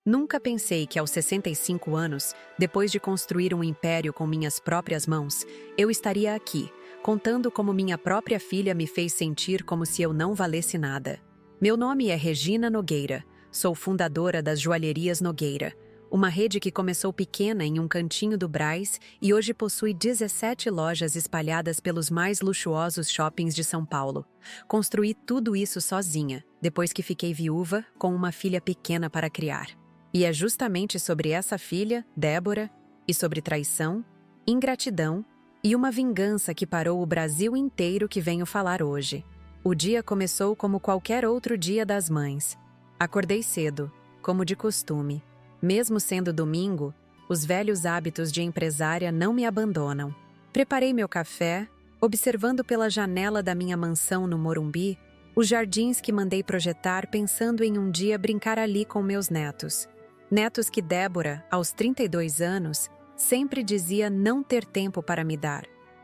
Nunca pensei que aos 65 anos, depois de construir um império com minhas próprias mãos, eu estaria aqui, contando como minha própria filha me fez sentir como se eu não valesse nada. Meu nome é Regina Nogueira, sou fundadora das Joalherias Nogueira, uma rede que começou pequena em um cantinho do Brás e hoje possui 17 lojas espalhadas pelos mais luxuosos shoppings de São Paulo. Construí tudo isso sozinha, depois que fiquei viúva com uma filha pequena para criar. E é justamente sobre essa filha, Débora, e sobre traição, ingratidão e uma vingança que parou o Brasil inteiro que venho falar hoje. O dia começou como qualquer outro dia das mães. Acordei cedo, como de costume. Mesmo sendo domingo, os velhos hábitos de empresária não me abandonam. Preparei meu café, observando pela janela da minha mansão no Morumbi os jardins que mandei projetar pensando em um dia brincar ali com meus netos. Netos que Débora, aos 32 anos, sempre dizia não ter tempo para me dar.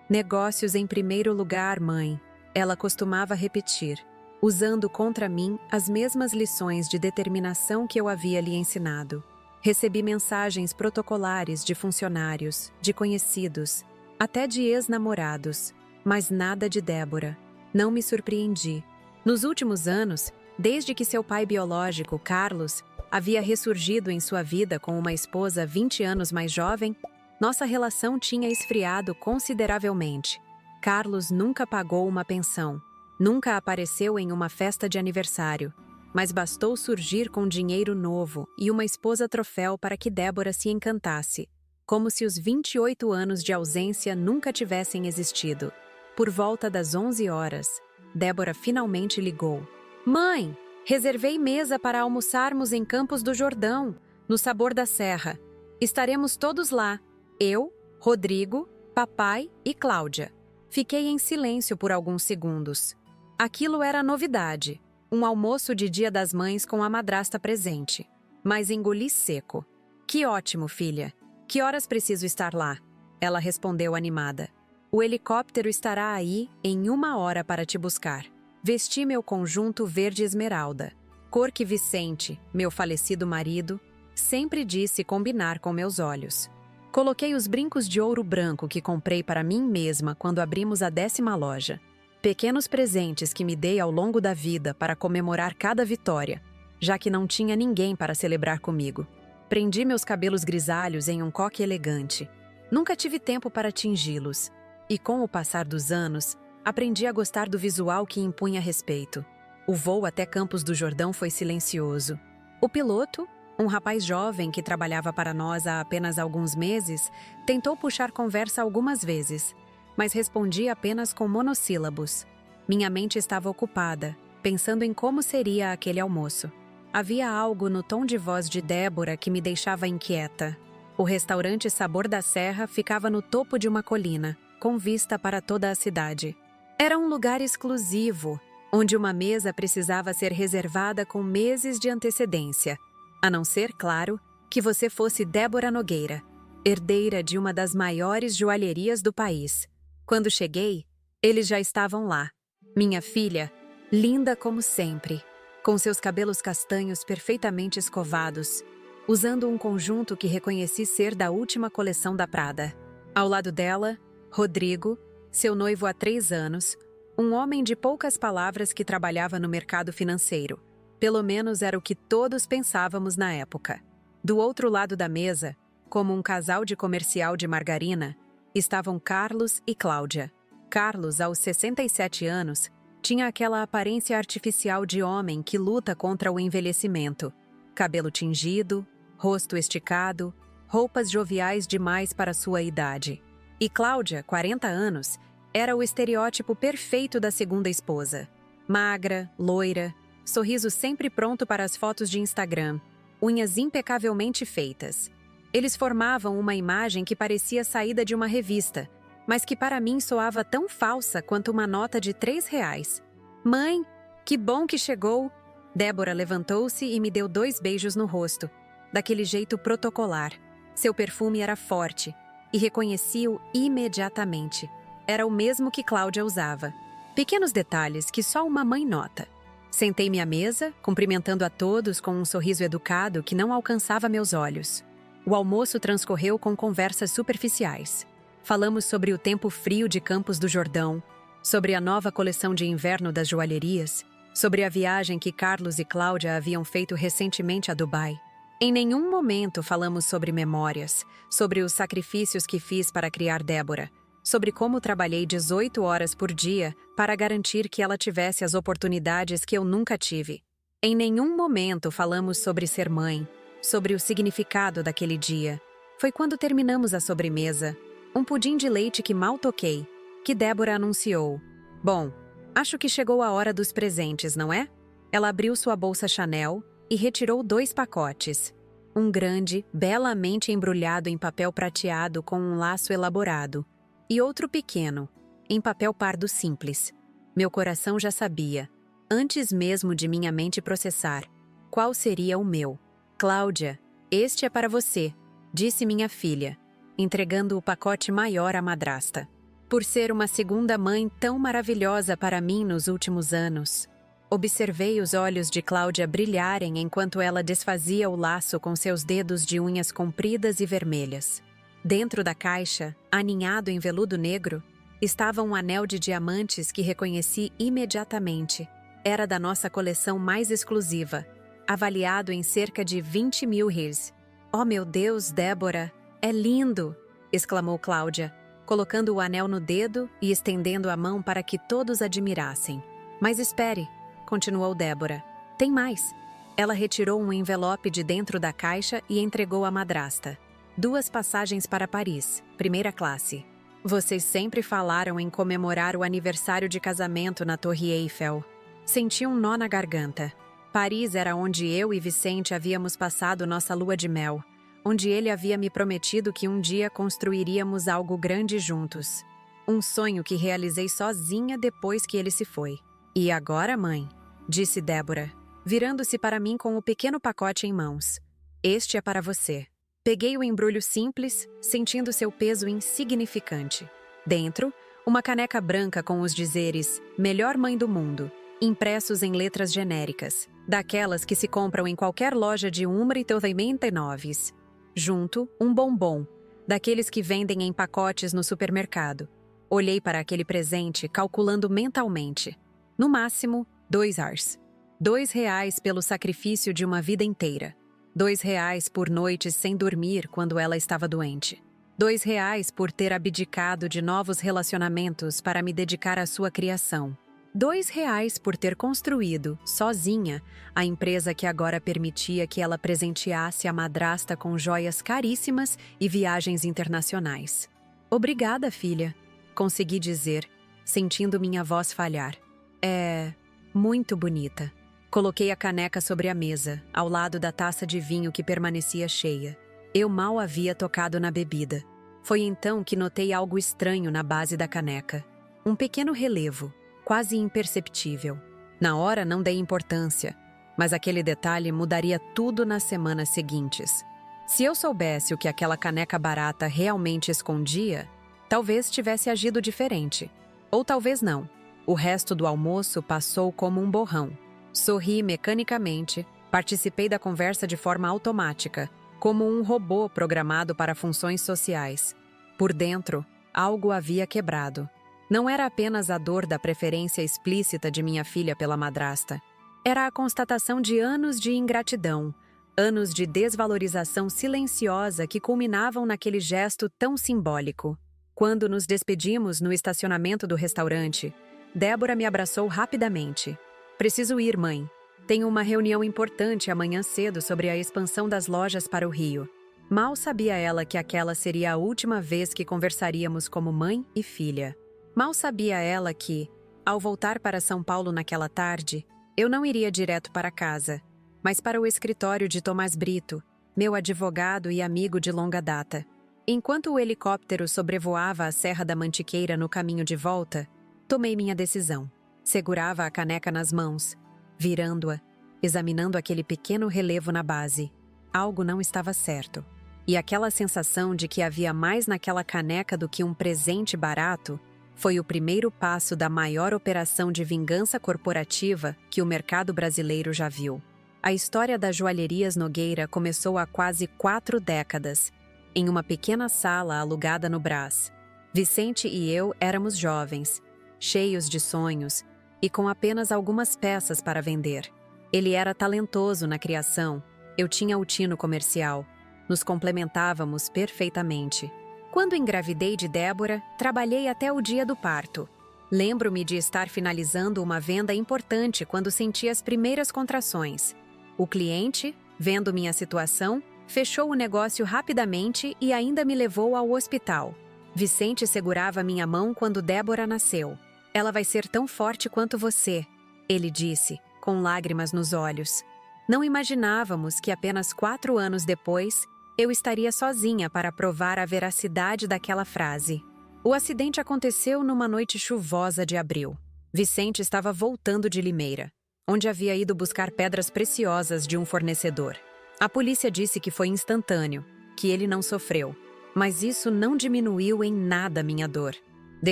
Negócios em primeiro lugar, mãe, ela costumava repetir, usando contra mim as mesmas lições de determinação que eu havia lhe ensinado. Recebi mensagens protocolares de funcionários, de conhecidos, até de ex-namorados, mas nada de Débora. Não me surpreendi. Nos últimos anos, desde que seu pai biológico, Carlos, havia ressurgido em sua vida com uma esposa 20 anos mais jovem, nossa relação tinha esfriado consideravelmente. Carlos nunca pagou uma pensão, nunca apareceu em uma festa de aniversário, mas bastou surgir com dinheiro novo e uma esposa troféu para que Débora se encantasse, como se os 28 anos de ausência nunca tivessem existido. Por volta das 11 horas, Débora finalmente ligou. Mãe, reservei mesa para almoçarmos em Campos do Jordão, no Sabor da Serra. Estaremos todos lá, eu, Rodrigo, papai e Cláudia. Fiquei em silêncio por alguns segundos. Aquilo era novidade. Um almoço de Dia das Mães com a madrasta presente. Mas engoli seco. Que ótimo, filha. Que horas preciso estar lá? Ela respondeu animada. O helicóptero estará aí em 1 hora para te buscar. Vesti meu conjunto verde esmeralda. Cor que Vicente, meu falecido marido, sempre disse combinar com meus olhos. Coloquei os brincos de ouro branco que comprei para mim mesma quando abrimos a 10ª loja. Pequenos presentes que me dei ao longo da vida para comemorar cada vitória, já que não tinha ninguém para celebrar comigo. Prendi meus cabelos grisalhos em um coque elegante. Nunca tive tempo para tingi-los. E com o passar dos anos, aprendi a gostar do visual que impunha respeito. O voo até Campos do Jordão foi silencioso. O piloto, um rapaz jovem que trabalhava para nós há apenas alguns meses, tentou puxar conversa algumas vezes, mas respondi apenas com monossílabos. Minha mente estava ocupada, pensando em como seria aquele almoço. Havia algo no tom de voz de Débora que me deixava inquieta. O restaurante Sabor da Serra ficava no topo de uma colina, com vista para toda a cidade. Era um lugar exclusivo, onde uma mesa precisava ser reservada com meses de antecedência, a não ser, claro, que você fosse Débora Nogueira, herdeira de uma das maiores joalherias do país. Quando cheguei, eles já estavam lá. Minha filha, linda como sempre, com seus cabelos castanhos perfeitamente escovados, usando um conjunto que reconheci ser da última coleção da Prada. Ao lado dela, Rodrigo, seu noivo há 3 anos, um homem de poucas palavras que trabalhava no mercado financeiro. Pelo menos era o que todos pensávamos na época. Do outro lado da mesa, como um casal de comercial de margarina, estavam Carlos e Cláudia. Carlos, aos 67 anos, tinha aquela aparência artificial de homem que luta contra o envelhecimento. Cabelo tingido, rosto esticado, roupas joviais demais para sua idade. E Cláudia, 40 anos, era o estereótipo perfeito da segunda esposa. Magra, loira, sorriso sempre pronto para as fotos de Instagram, unhas impecavelmente feitas. Eles formavam uma imagem que parecia saída de uma revista, mas que para mim soava tão falsa quanto uma nota de R$3. Mãe, que bom que chegou! Débora levantou-se e me deu 2 beijos no rosto, daquele jeito protocolar. Seu perfume era forte, e reconheci-o imediatamente. Era o mesmo que Cláudia usava. Pequenos detalhes que só uma mãe nota. Sentei-me à mesa, cumprimentando a todos com um sorriso educado que não alcançava meus olhos. O almoço transcorreu com conversas superficiais. Falamos sobre o tempo frio de Campos do Jordão, sobre a nova coleção de inverno das joalherias, sobre a viagem que Carlos e Cláudia haviam feito recentemente a Dubai. Em nenhum momento falamos sobre memórias, sobre os sacrifícios que fiz para criar Débora, sobre como trabalhei 18 horas por dia para garantir que ela tivesse as oportunidades que eu nunca tive. Em nenhum momento falamos sobre ser mãe, sobre o significado daquele dia. Foi quando terminamos a sobremesa, um pudim de leite que mal toquei, que Débora anunciou: "Bom, acho que chegou a hora dos presentes, não é?" Ela abriu sua bolsa Chanel e retirou 2 pacotes. Um grande, belamente embrulhado em papel prateado com um laço elaborado, e outro pequeno, em papel pardo simples. Meu coração já sabia, antes mesmo de minha mente processar, qual seria o meu. "Cláudia, este é para você", disse minha filha, entregando o pacote maior à madrasta. Por ser uma segunda mãe tão maravilhosa para mim nos últimos anos. Observei os olhos de Cláudia brilharem enquanto ela desfazia o laço com seus dedos de unhas compridas e vermelhas. Dentro da caixa, aninhado em veludo negro, estava um anel de diamantes que reconheci imediatamente. Era da nossa coleção mais exclusiva, avaliado em cerca de 20 mil rirs. "Oh meu Deus, Débora, é lindo!" exclamou Cláudia, colocando o anel no dedo e estendendo a mão para que todos admirassem. "Mas espere", continuou Débora. "Tem mais." Ela retirou um envelope de dentro da caixa e entregou à madrasta. 2 passagens para Paris, primeira classe. "Vocês sempre falaram em comemorar o aniversário de casamento na Torre Eiffel." Senti um nó na garganta. Paris era onde eu e Vicente havíamos passado nossa lua de mel, onde ele havia me prometido que um dia construiríamos algo grande juntos. Um sonho que realizei sozinha depois que ele se foi. "E agora, mãe?", disse Débora, virando-se para mim com o pequeno pacote em mãos. "Este é para você." Peguei o embrulho simples, sentindo seu peso insignificante. Dentro, uma caneca branca com os dizeres "Melhor Mãe do Mundo", impressos em letras genéricas, daquelas que se compram em qualquer loja de 1,99. Junto, um bombom, daqueles que vendem em pacotes no supermercado. Olhei para aquele presente, calculando mentalmente. No máximo, 2 ars. R$ 2 pelo sacrifício de uma vida inteira. R$ 2 por noites sem dormir quando ela estava doente. R$ 2 por ter abdicado de novos relacionamentos para me dedicar à sua criação. R$ 2 por ter construído, sozinha, a empresa que agora permitia que ela presenteasse a madrasta com joias caríssimas e viagens internacionais. "Obrigada, filha", consegui dizer, sentindo minha voz falhar. "É muito bonita." Coloquei a caneca sobre a mesa, ao lado da taça de vinho que permanecia cheia. Eu mal havia tocado na bebida. Foi então que notei algo estranho na base da caneca. Um pequeno relevo, quase imperceptível. Na hora não dei importância, mas aquele detalhe mudaria tudo nas semanas seguintes. Se eu soubesse o que aquela caneca barata realmente escondia, talvez tivesse agido diferente. Ou talvez não. O resto do almoço passou como um borrão. Sorri mecanicamente, participei da conversa de forma automática, como um robô programado para funções sociais. Por dentro, algo havia quebrado. Não era apenas a dor da preferência explícita de minha filha pela madrasta. Era a constatação de anos de ingratidão, anos de desvalorização silenciosa que culminavam naquele gesto tão simbólico. Quando nos despedimos no estacionamento do restaurante, Débora me abraçou rapidamente. "Preciso ir, mãe. Tenho uma reunião importante amanhã cedo sobre a expansão das lojas para o Rio." Mal sabia ela que aquela seria a última vez que conversaríamos como mãe e filha. Mal sabia ela que, ao voltar para São Paulo naquela tarde, eu não iria direto para casa, mas para o escritório de Tomás Brito, meu advogado e amigo de longa data. Enquanto o helicóptero sobrevoava a Serra da Mantiqueira no caminho de volta, tomei minha decisão. Segurava a caneca nas mãos, virando-a, examinando aquele pequeno relevo na base. Algo não estava certo. E aquela sensação de que havia mais naquela caneca do que um presente barato Foi o primeiro passo da maior operação de vingança corporativa que o mercado brasileiro já viu. A história das Joalherias Nogueira começou há quase 4 décadas, em uma pequena sala alugada no Brás. Vicente e eu éramos jovens, cheios de sonhos e com apenas algumas peças para vender. Ele era talentoso na criação, eu tinha o tino comercial. Nos complementávamos perfeitamente. Quando engravidei de Débora, trabalhei até o dia do parto. Lembro-me de estar finalizando uma venda importante quando senti as primeiras contrações. O cliente, vendo minha situação, fechou o negócio rapidamente e ainda me levou ao hospital. Vicente segurava minha mão quando Débora nasceu. Ela vai ser tão forte quanto você, ele disse, com lágrimas nos olhos. Não imaginávamos que apenas 4 anos depois, eu estaria sozinha para provar a veracidade daquela frase. O acidente aconteceu numa noite chuvosa de abril. Vicente estava voltando de Limeira, onde havia ido buscar pedras preciosas de um fornecedor. A polícia disse que foi instantâneo, que ele não sofreu. Mas isso não diminuiu em nada minha dor. De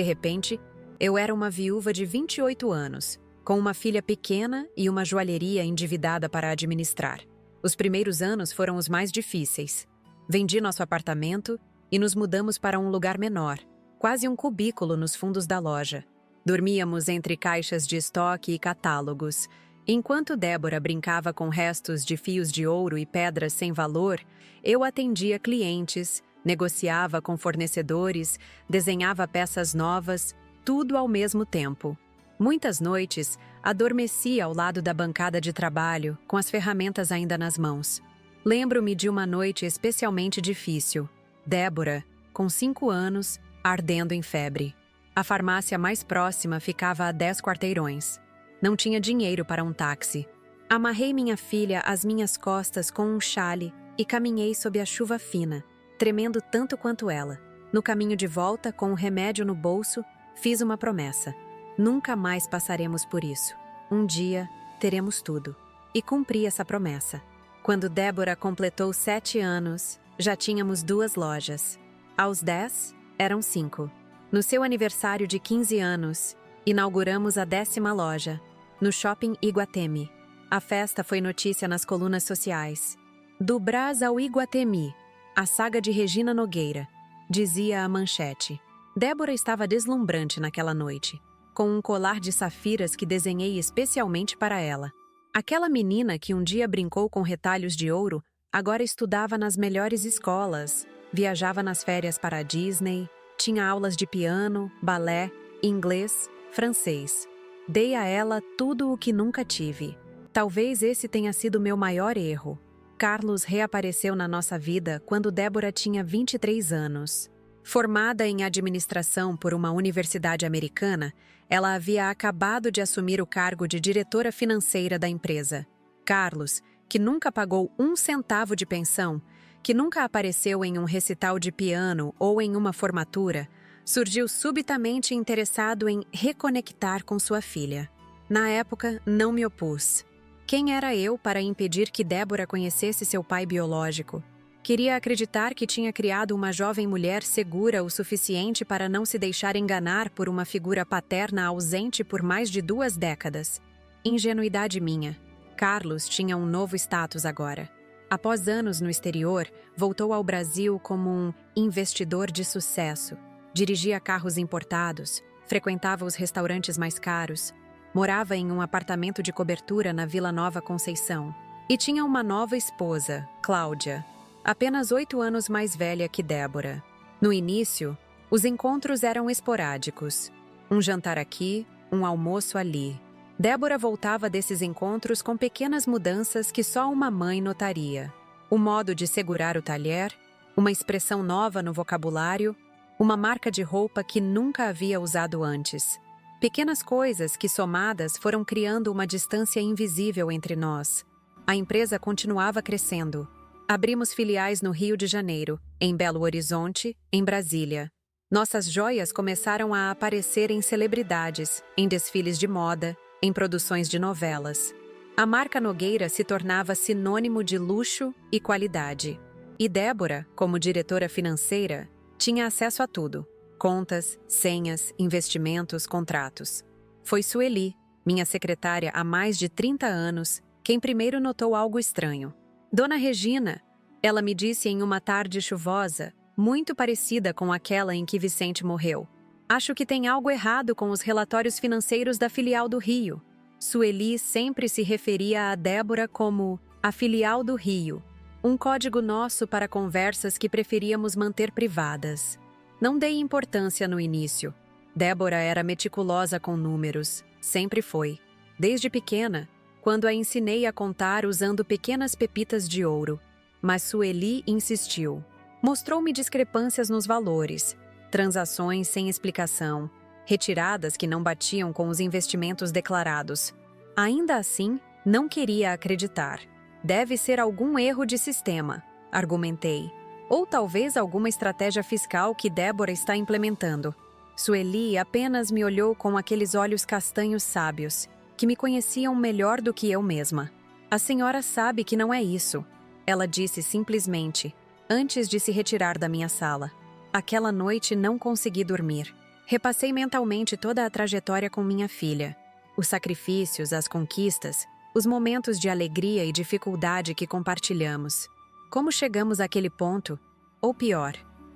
repente, eu era uma viúva de 28 anos, com uma filha pequena e uma joalheria endividada para administrar. Os primeiros anos foram os mais difíceis. Vendi nosso apartamento e nos mudamos para um lugar menor, quase um cubículo nos fundos da loja. Dormíamos entre caixas de estoque e catálogos. Enquanto Débora brincava com restos de fios de ouro e pedras sem valor, eu atendia clientes, negociava com fornecedores, desenhava peças novas, tudo ao mesmo tempo. Muitas noites, adormecia ao lado da bancada de trabalho, com as ferramentas ainda nas mãos. Lembro-me de uma noite especialmente difícil. Débora, com 5 anos, ardendo em febre. A farmácia mais próxima ficava a 10 quarteirões. Não tinha dinheiro para um táxi. Amarrei minha filha às minhas costas com um xale e caminhei sob a chuva fina, tremendo tanto quanto ela. No caminho de volta, com o remédio no bolso, fiz uma promessa. Nunca mais passaremos por isso. Um dia, teremos tudo. E cumpri essa promessa. Quando Débora completou 7 anos, já tínhamos 2 lojas. Aos 10, eram 5. No seu aniversário de 15 anos, inauguramos a 10ª loja, no Shopping Iguatemi. A festa foi notícia nas colunas sociais. Do Brás ao Iguatemi, a saga de Regina Nogueira, dizia a manchete. Débora estava deslumbrante naquela noite, com um colar de safiras que desenhei especialmente para ela. Aquela menina que um dia brincou com retalhos de ouro, agora estudava nas melhores escolas, viajava nas férias para a Disney, tinha aulas de piano, balé, inglês, francês. Dei a ela tudo o que nunca tive. Talvez esse tenha sido meu maior erro. Carlos reapareceu na nossa vida quando Débora tinha 23 anos. Formada em administração por uma universidade americana, ela havia acabado de assumir o cargo de diretora financeira da empresa. Carlos, que nunca pagou 1 centavo de pensão, que nunca apareceu em um recital de piano ou em uma formatura, surgiu subitamente interessado em reconectar com sua filha. Na época, não me opus. Quem era eu para impedir que Débora conhecesse seu pai biológico? Queria acreditar que tinha criado uma jovem mulher segura o suficiente para não se deixar enganar por uma figura paterna ausente por mais de 2 décadas. Ingenuidade minha. Carlos tinha um novo status agora. Após anos no exterior, voltou ao Brasil como um investidor de sucesso. Dirigia carros importados, frequentava os restaurantes mais caros, morava em um apartamento de cobertura na Vila Nova Conceição. E tinha uma nova esposa, Cláudia, apenas 8 anos mais velha que Débora. No início, os encontros eram esporádicos. Um jantar aqui, um almoço ali. Débora voltava desses encontros com pequenas mudanças que só uma mãe notaria. O modo de segurar o talher, uma expressão nova no vocabulário, uma marca de roupa que nunca havia usado antes. Pequenas coisas que, somadas, foram criando uma distância invisível entre nós. A empresa continuava crescendo. Abrimos filiais no Rio de Janeiro, em Belo Horizonte, em Brasília. Nossas joias começaram a aparecer em celebridades, em desfiles de moda, em produções de novelas. A marca Nogueira se tornava sinônimo de luxo e qualidade. E Débora, como diretora financeira, tinha acesso a tudo. Contas, senhas, investimentos, contratos. Foi Sueli, minha secretária há mais de 30 anos, quem primeiro notou algo estranho. Dona Regina, ela me disse em uma tarde chuvosa, muito parecida com aquela em que Vicente morreu. Acho que tem algo errado com os relatórios financeiros da filial do Rio. Sueli sempre se referia a Débora como a filial do Rio, um código nosso para conversas que preferíamos manter privadas. Não dei importância no início. Débora era meticulosa com números, sempre foi. Desde pequena, quando a ensinei a contar usando pequenas pepitas de ouro. Mas Sueli insistiu. Mostrou-me discrepâncias nos valores, transações sem explicação, retiradas que não batiam com os investimentos declarados. Ainda assim, não queria acreditar. Deve ser algum erro de sistema, argumentei. Ou talvez alguma estratégia fiscal que Débora está implementando. Sueli apenas me olhou com aqueles olhos castanhos sábios, que me conheciam melhor do que eu mesma. A senhora sabe que não é isso, ela disse simplesmente, antes de se retirar da minha sala. Aquela noite não consegui dormir. Repassei mentalmente toda a trajetória com minha filha. Os sacrifícios, as conquistas, os momentos de alegria e dificuldade que compartilhamos. Como chegamos àquele ponto? Ou pior,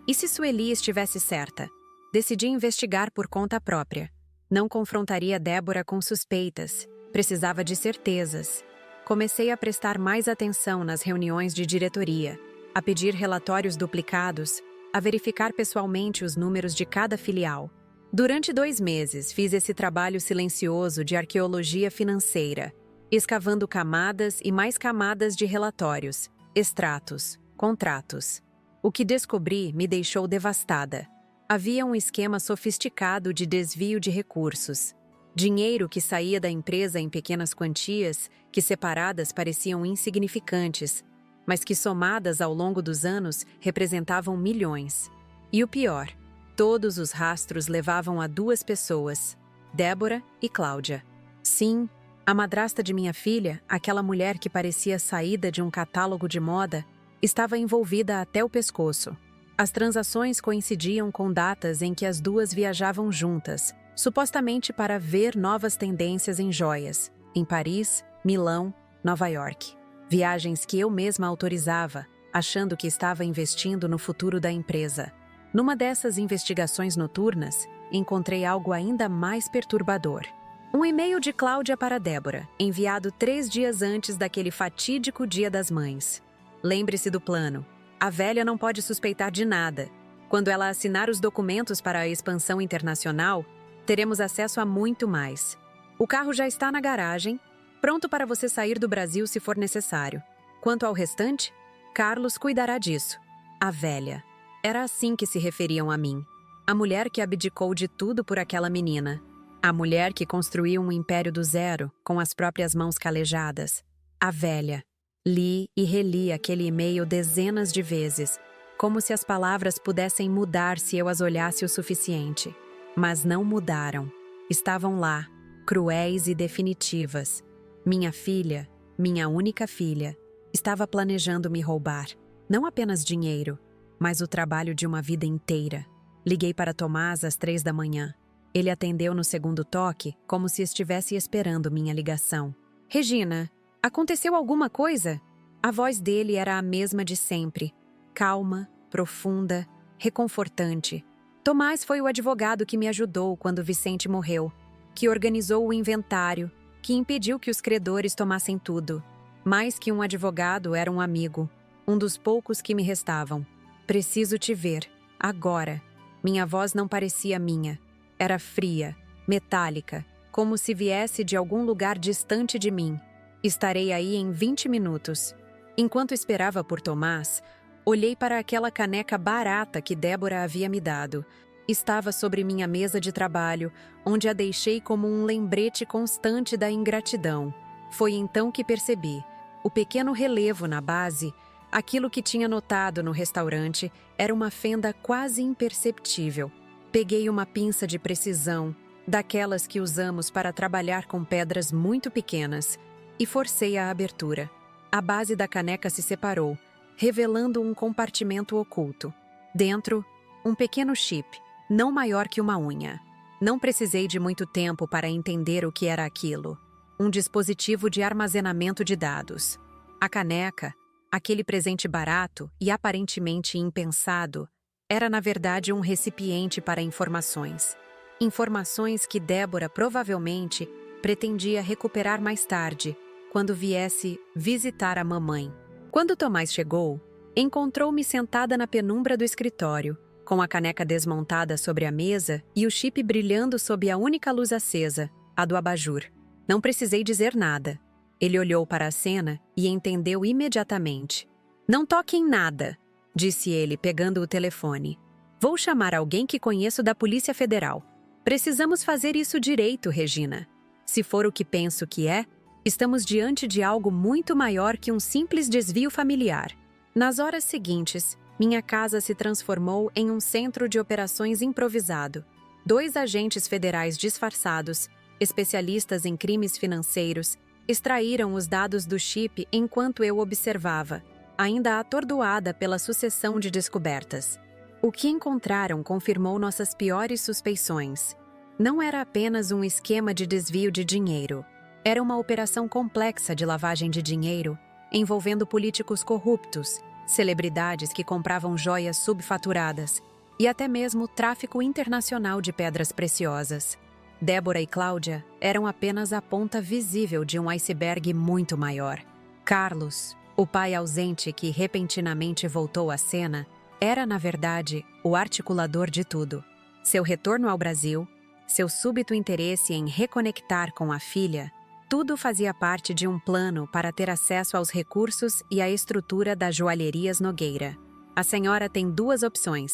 e se Sueli estivesse certa? Decidi investigar por conta própria. Não confrontaria Débora com suspeitas. Precisava de certezas. Comecei a prestar mais atenção nas reuniões de diretoria, a pedir relatórios duplicados, a verificar pessoalmente os números de cada filial. Durante 2 meses, fiz esse trabalho silencioso de arqueologia financeira, escavando camadas e mais camadas de relatórios, extratos, contratos. O que descobri me deixou devastada. Havia um esquema sofisticado de desvio de recursos. Dinheiro que saía da empresa em pequenas quantias, que separadas pareciam insignificantes, mas que somadas ao longo dos anos representavam milhões. E o pior, todos os rastros levavam a 2 pessoas, Débora e Cláudia. Sim, a madrasta de minha filha, aquela mulher que parecia saída de um catálogo de moda, estava envolvida até o pescoço. As transações coincidiam com datas em que as 2 viajavam juntas, supostamente para ver novas tendências em joias, em Paris, Milão, Nova York. Viagens que eu mesma autorizava, achando que estava investindo no futuro da empresa. Numa dessas investigações noturnas, encontrei algo ainda mais perturbador. Um e-mail de Cláudia para Débora, enviado 3 dias antes daquele fatídico Dia das Mães. Lembre-se do plano. A velha não pode suspeitar de nada. Quando ela assinar os documentos para a expansão internacional, teremos acesso a muito mais. O carro já está na garagem, pronto para você sair do Brasil se for necessário. Quanto ao restante, Carlos cuidará disso. A velha. Era assim que se referiam a mim. A mulher que abdicou de tudo por aquela menina. A mulher que construiu um império do zero, com as próprias mãos calejadas. A velha. Li e reli aquele e-mail dezenas de vezes, como se as palavras pudessem mudar se eu as olhasse o suficiente. Mas não mudaram. Estavam lá, cruéis e definitivas. Minha filha, minha única filha, estava planejando me roubar. Não apenas dinheiro, mas o trabalho de uma vida inteira. Liguei para Tomás às 3 da manhã. Ele atendeu no segundo toque, como se estivesse esperando minha ligação. Regina, aconteceu alguma coisa? A voz dele era a mesma de sempre. Calma, profunda, reconfortante. Tomás foi o advogado que me ajudou quando Vicente morreu, que organizou o inventário, que impediu que os credores tomassem tudo. Mais que um advogado, era um amigo, um dos poucos que me restavam. Preciso te ver, agora. Minha voz não parecia minha. Era fria, metálica, como se viesse de algum lugar distante de mim. Estarei aí em 20 minutos. Enquanto esperava por Tomás, olhei para aquela caneca barata que Débora havia me dado. Estava sobre minha mesa de trabalho, onde a deixei como um lembrete constante da ingratidão. Foi então que percebi. O pequeno relevo na base, aquilo que tinha notado no restaurante, era uma fenda quase imperceptível. Peguei uma pinça de precisão, daquelas que usamos para trabalhar com pedras muito pequenas, e forcei a abertura. A base da caneca se separou, revelando um compartimento oculto. Dentro, um pequeno chip, não maior que uma unha. Não precisei de muito tempo para entender o que era aquilo. Um dispositivo de armazenamento de dados. A caneca, aquele presente barato e aparentemente impensado, era na verdade um recipiente para informações. Informações que Débora provavelmente pretendia recuperar mais tarde, quando viesse visitar a mamãe. Quando Tomás chegou, encontrou-me sentada na penumbra do escritório, com a caneca desmontada sobre a mesa e o chip brilhando sob a única luz acesa, a do abajur. Não precisei dizer nada. Ele olhou para a cena e entendeu imediatamente. "Não toque em nada", disse ele, pegando o telefone. "Vou chamar alguém que conheço da Polícia Federal. Precisamos fazer isso direito, Regina. Se for o que penso que é, estamos diante de algo muito maior que um simples desvio familiar." Nas horas seguintes, minha casa se transformou em um centro de operações improvisado. 2 agentes federais disfarçados, especialistas em crimes financeiros, extraíram os dados do chip enquanto eu observava, ainda atordoada pela sucessão de descobertas. O que encontraram confirmou nossas piores suspeições. Não era apenas um esquema de desvio de dinheiro. Era uma operação complexa de lavagem de dinheiro, envolvendo políticos corruptos, celebridades que compravam joias subfaturadas e até mesmo tráfico internacional de pedras preciosas. Débora e Cláudia eram apenas a ponta visível de um iceberg muito maior. Carlos, o pai ausente que repentinamente voltou à cena, era, na verdade, o articulador de tudo. Seu retorno ao Brasil, seu súbito interesse em reconectar com a filha, tudo fazia parte de um plano para ter acesso aos recursos e à estrutura das joalherias Nogueira. "A senhora tem 2 opções",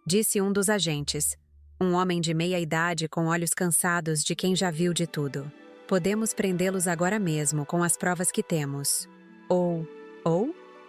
disse um dos agentes. Um homem de meia idade com olhos cansados de quem já viu de tudo. "Podemos prendê-los agora mesmo com as provas que temos. Ou?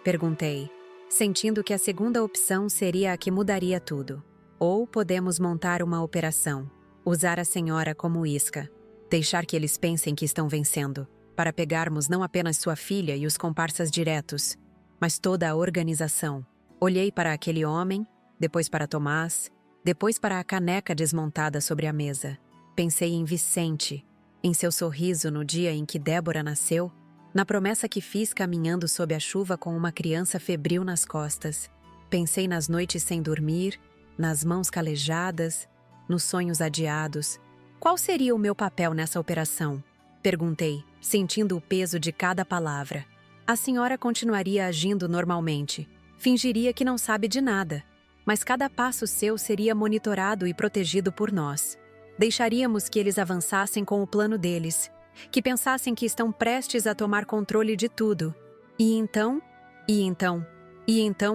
Perguntei, sentindo que a segunda opção seria a que mudaria tudo. "Ou podemos montar uma operação, usar a senhora como isca, deixar que eles pensem que estão vencendo, para pegarmos não apenas sua filha e os comparsas diretos, mas toda a organização." Olhei para aquele homem, depois para Tomás, depois para a caneca desmontada sobre a mesa. Pensei em Vicente, em seu sorriso no dia em que Débora nasceu, na promessa que fiz caminhando sob a chuva com uma criança febril nas costas. Pensei nas noites sem dormir, nas mãos calejadas, nos sonhos adiados. "Qual seria o meu papel nessa operação?" perguntei, sentindo o peso de cada palavra. A senhora continuaria agindo normalmente, fingiria que não sabe de nada, mas cada passo seu seria monitorado e protegido por nós. Deixaríamos que eles avançassem com o plano deles, que pensassem que estão prestes a tomar controle de tudo. E então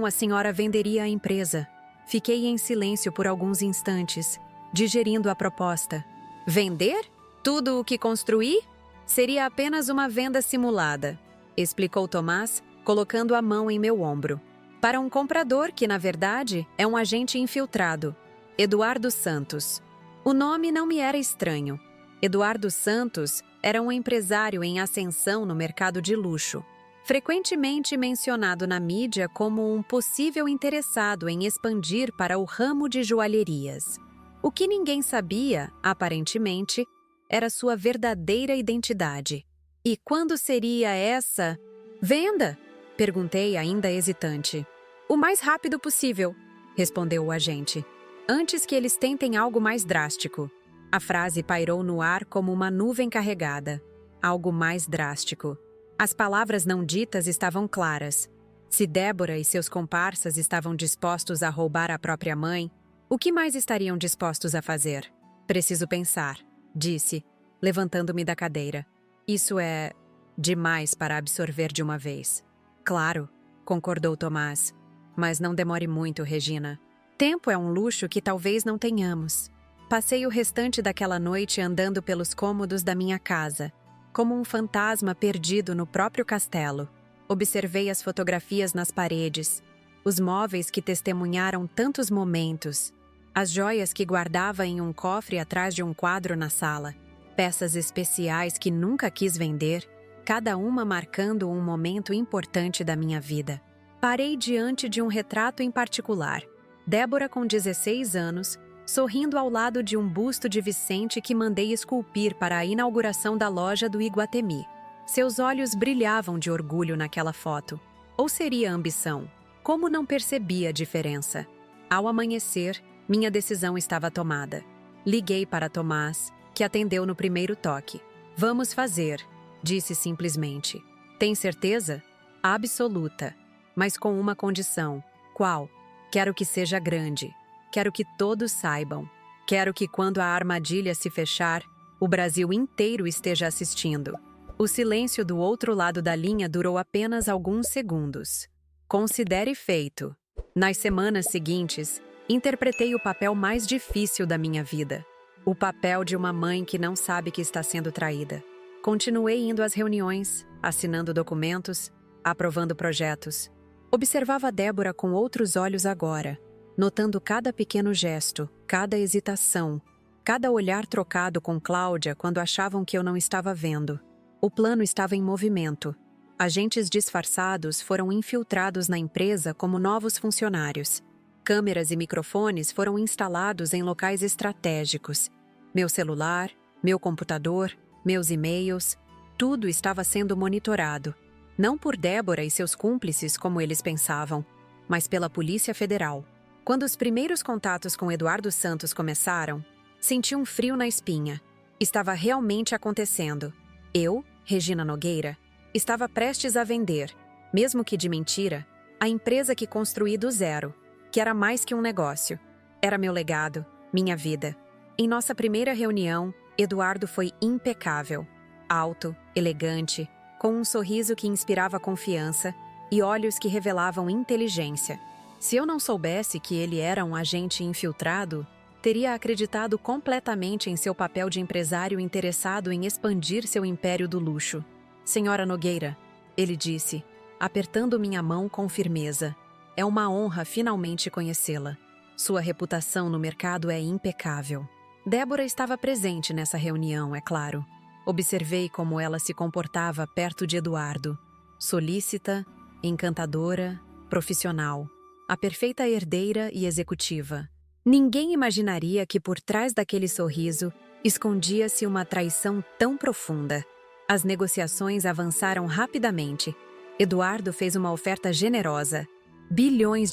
a senhora venderia a empresa. Fiquei em silêncio por alguns instantes, digerindo a proposta. "Vender? Tudo o que construí? Seria apenas uma venda simulada", explicou Tomás, colocando a mão em meu ombro. "Para um comprador que, na verdade, é um agente infiltrado, Eduardo Santos." O nome não me era estranho. Eduardo Santos era um empresário em ascensão no mercado de luxo, frequentemente mencionado na mídia como um possível interessado em expandir para o ramo de joalherias. O que ninguém sabia, aparentemente, era sua verdadeira identidade. "E quando seria essa venda?" perguntei, ainda hesitante. "O mais rápido possível", respondeu o agente. "Antes que eles tentem algo mais drástico." A frase pairou no ar como uma nuvem carregada. Algo mais drástico. As palavras não ditas estavam claras. Se Débora e seus comparsas estavam dispostos a roubar a própria mãe, o que mais estariam dispostos a fazer? "Preciso pensar", disse, levantando-me da cadeira. "Isso é demais para absorver de uma vez." "Claro", concordou Tomás. "Mas não demore muito, Regina. Tempo é um luxo que talvez não tenhamos." Passei o restante daquela noite andando pelos cômodos da minha casa, como um fantasma perdido no próprio castelo. Observei as fotografias nas paredes, os móveis que testemunharam tantos momentos, as joias que guardava em um cofre atrás de um quadro na sala, peças especiais que nunca quis vender, cada uma marcando um momento importante da minha vida. Parei diante de um retrato em particular. Débora com 16 anos, sorrindo ao lado de um busto de Vicente que mandei esculpir para a inauguração da loja do Iguatemi. Seus olhos brilhavam de orgulho naquela foto. Ou seria ambição? Como não percebi a diferença? Ao amanhecer, minha decisão estava tomada. Liguei para Tomás, que atendeu no primeiro toque. "Vamos fazer", disse simplesmente. "Tem certeza?" "Absoluta. Mas com uma condição." "Qual?" "Quero que seja grande. Quero que todos saibam. Quero que quando a armadilha se fechar, o Brasil inteiro esteja assistindo." O silêncio do outro lado da linha durou apenas alguns segundos. Considere feito. Nas semanas seguintes, interpretei o papel mais difícil da minha vida. O papel de uma mãe que não sabe que está sendo traída. Continuei indo às reuniões, assinando documentos, aprovando projetos. Observava Débora com outros olhos agora, notando cada pequeno gesto, cada hesitação, cada olhar trocado com Cláudia quando achavam que eu não estava vendo. O plano estava em movimento. Agentes disfarçados foram infiltrados na empresa como novos funcionários. Câmeras e microfones foram instalados em locais estratégicos. Meu celular, meu computador, meus e-mails, tudo estava sendo monitorado. Não por Débora e seus cúmplices, como eles pensavam, mas pela Polícia Federal. Quando os primeiros contatos com Eduardo Santos começaram, senti um frio na espinha. Estava realmente acontecendo. Eu, Regina Nogueira, estava prestes a vender, mesmo que de mentira, a empresa que construí do zero, que era mais que um negócio. Era meu legado, minha vida. Em nossa primeira reunião, Eduardo foi impecável. Alto, elegante, com um sorriso que inspirava confiança e olhos que revelavam inteligência. Se eu não soubesse que ele era um agente infiltrado, teria acreditado completamente em seu papel de empresário interessado em expandir seu império do luxo. "Senhora Nogueira", ele disse, apertando minha mão com firmeza. "É uma honra finalmente conhecê-la. Sua reputação no mercado é impecável." Débora estava presente nessa reunião, é claro. Observei como ela se comportava perto de Eduardo. Solícita, encantadora, profissional. A perfeita herdeira e executiva. Ninguém imaginaria que por trás daquele sorriso escondia-se uma traição tão profunda. As negociações avançaram rapidamente. Eduardo fez uma oferta generosa. R$ bilhões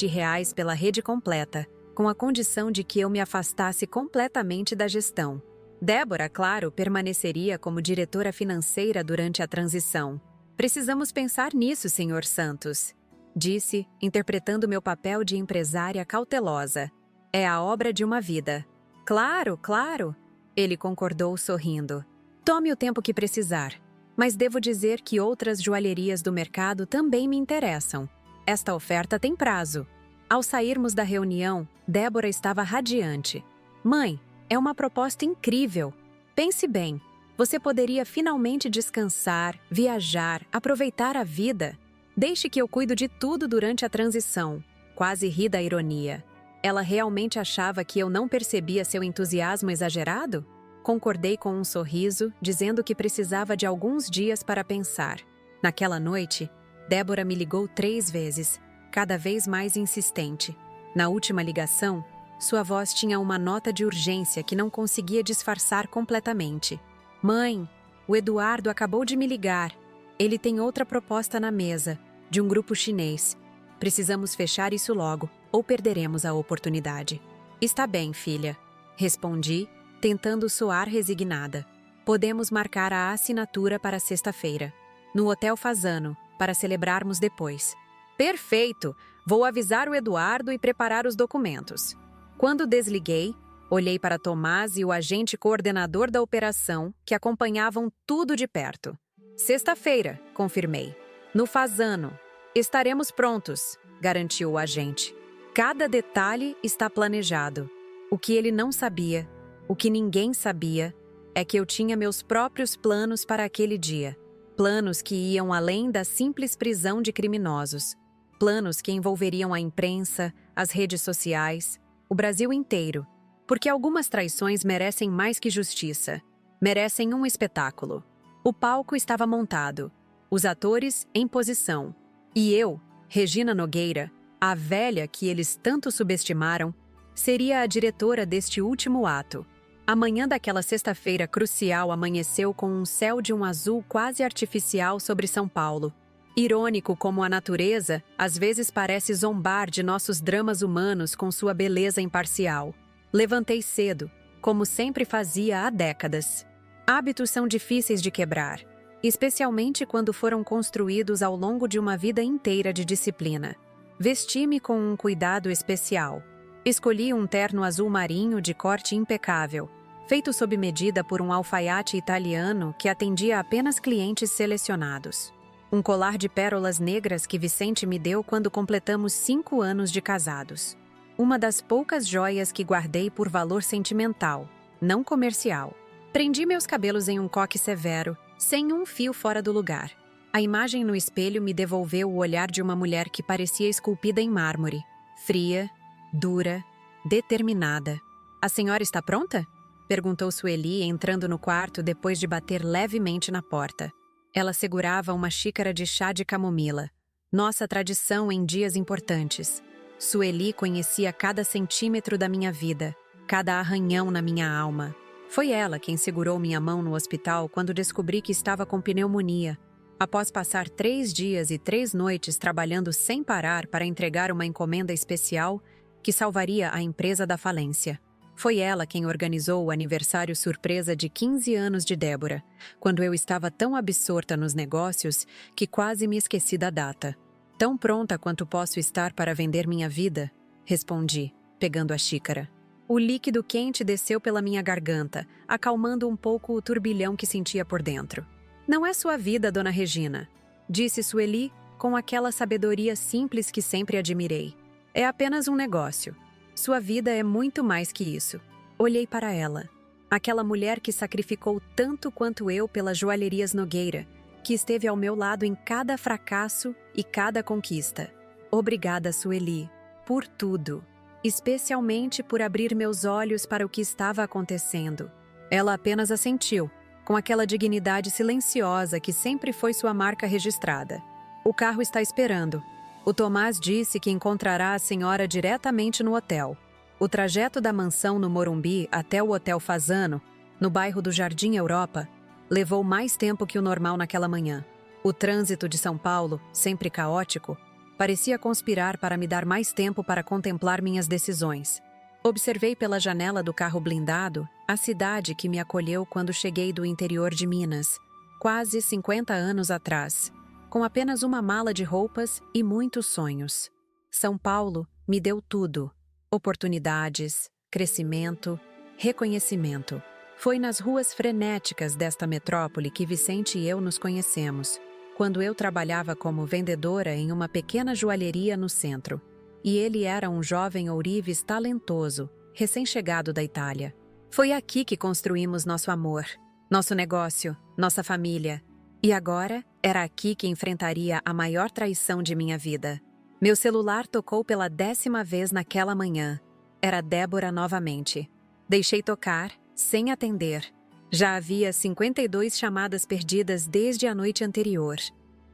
pela rede completa, com a condição de que eu me afastasse completamente da gestão. Débora, claro, permaneceria como diretora financeira durante a transição. "Precisamos pensar nisso, Sr. Santos", disse, interpretando meu papel de empresária cautelosa. "É a obra de uma vida." "Claro, claro", ele concordou sorrindo. "Tome o tempo que precisar. Mas devo dizer que outras joalherias do mercado também me interessam. Esta oferta tem prazo." Ao sairmos da reunião, Débora estava radiante. "Mãe, é uma proposta incrível. Pense bem, você poderia finalmente descansar, viajar, aproveitar a vida. Deixe que eu cuido de tudo durante a transição." Quase ri da ironia. Ela realmente achava que eu não percebia seu entusiasmo exagerado? Concordei com um sorriso, dizendo que precisava de alguns dias para pensar. Naquela noite, Débora me ligou 3 vezes, cada vez mais insistente. Na última ligação, sua voz tinha uma nota de urgência que não conseguia disfarçar completamente. "Mãe, o Eduardo acabou de me ligar. Ele tem outra proposta na mesa, de um grupo chinês. Precisamos fechar isso logo, ou perderemos a oportunidade." "Está bem, filha", respondi, tentando soar resignada. "Podemos marcar a assinatura para sexta-feira, no Hotel Fasano, para celebrarmos depois." "Perfeito! Vou avisar o Eduardo e preparar os documentos." Quando desliguei, olhei para Tomás e o agente coordenador da operação, que acompanhavam tudo de perto. "Sexta-feira", confirmei. "No Fasano. Estaremos prontos", garantiu o agente. Cada detalhe está planejado. O que ele não sabia, o que ninguém sabia, é que eu tinha meus próprios planos para aquele dia. Planos que iam além da simples prisão de criminosos. Planos que envolveriam a imprensa, as redes sociais, o Brasil inteiro. Porque algumas traições merecem mais que justiça. Merecem um espetáculo. O palco estava montado. Os atores em posição. E eu, Regina Nogueira, a velha que eles tanto subestimaram, Seria a diretora deste último ato. A manhã daquela sexta-feira crucial amanheceu com um céu de um azul quase artificial sobre São Paulo. Irônico como a natureza, às vezes parece zombar de nossos dramas humanos com sua beleza imparcial. Levantei cedo, como sempre fazia há décadas. Hábitos são difíceis de quebrar, especialmente quando foram construídos ao longo de uma vida inteira de disciplina. Vesti-me com um cuidado especial. Escolhi um terno azul marinho de corte impecável, feito sob medida por um alfaiate italiano que atendia apenas clientes selecionados. Um colar de pérolas negras que Vicente me deu quando completamos 5 anos de casados. Uma das poucas joias que guardei por valor sentimental, não comercial. Prendi meus cabelos em um coque severo, sem um fio fora do lugar. A imagem no espelho me devolveu o olhar de uma mulher que parecia esculpida em mármore. Fria, dura, determinada. "A senhora está pronta?" perguntou Sueli, entrando no quarto depois de bater levemente na porta. Ela segurava uma xícara de chá de camomila, nossa tradição em dias importantes. Sueli conhecia cada centímetro da minha vida, cada arranhão na minha alma. Foi ela quem segurou minha mão no hospital quando descobri que estava com pneumonia, após passar 3 dias e 3 noites trabalhando sem parar para entregar uma encomenda especial que salvaria a empresa da falência. Foi ela quem organizou o aniversário surpresa de 15 anos de Débora, quando eu estava tão absorta nos negócios que quase me esqueci da data. "Tão pronta quanto posso estar para vender minha vida?" respondi, pegando a xícara. O líquido quente desceu pela minha garganta, acalmando um pouco o turbilhão que sentia por dentro. "Não é sua vida, Dona Regina", disse Sueli com aquela sabedoria simples que sempre admirei. "É apenas um negócio. Sua vida é muito mais que isso." Olhei para ela. Aquela mulher que sacrificou tanto quanto eu pelas joalherias Nogueira, que esteve ao meu lado em cada fracasso e cada conquista. Obrigada, Sueli, por tudo. Especialmente por abrir meus olhos para o que estava acontecendo. Ela apenas assentiu, com aquela dignidade silenciosa que sempre foi sua marca registrada. "O carro está esperando. O Tomás disse que encontrará a senhora diretamente no hotel." O trajeto da mansão no Morumbi até o Hotel Fasano, no bairro do Jardim Europa, levou mais tempo que o normal naquela manhã. O trânsito de São Paulo, sempre caótico, parecia conspirar para me dar mais tempo para contemplar minhas decisões. Observei pela janela do carro blindado a cidade que me acolheu quando cheguei do interior de Minas, quase 50 anos atrás, com apenas uma mala de roupas e muitos sonhos. São Paulo me deu tudo: oportunidades, crescimento, reconhecimento. Foi nas ruas frenéticas desta metrópole que Vicente e eu nos conhecemos, quando eu trabalhava como vendedora em uma pequena joalheria no centro. E ele era um jovem ourives talentoso, recém-chegado da Itália. Foi aqui que construímos nosso amor, nosso negócio, nossa família. E agora, era aqui que enfrentaria a maior traição de minha vida. Meu celular tocou pela 10ª vez naquela manhã. Era Débora novamente. Deixei tocar, sem atender. Já havia 52 chamadas perdidas desde a noite anterior.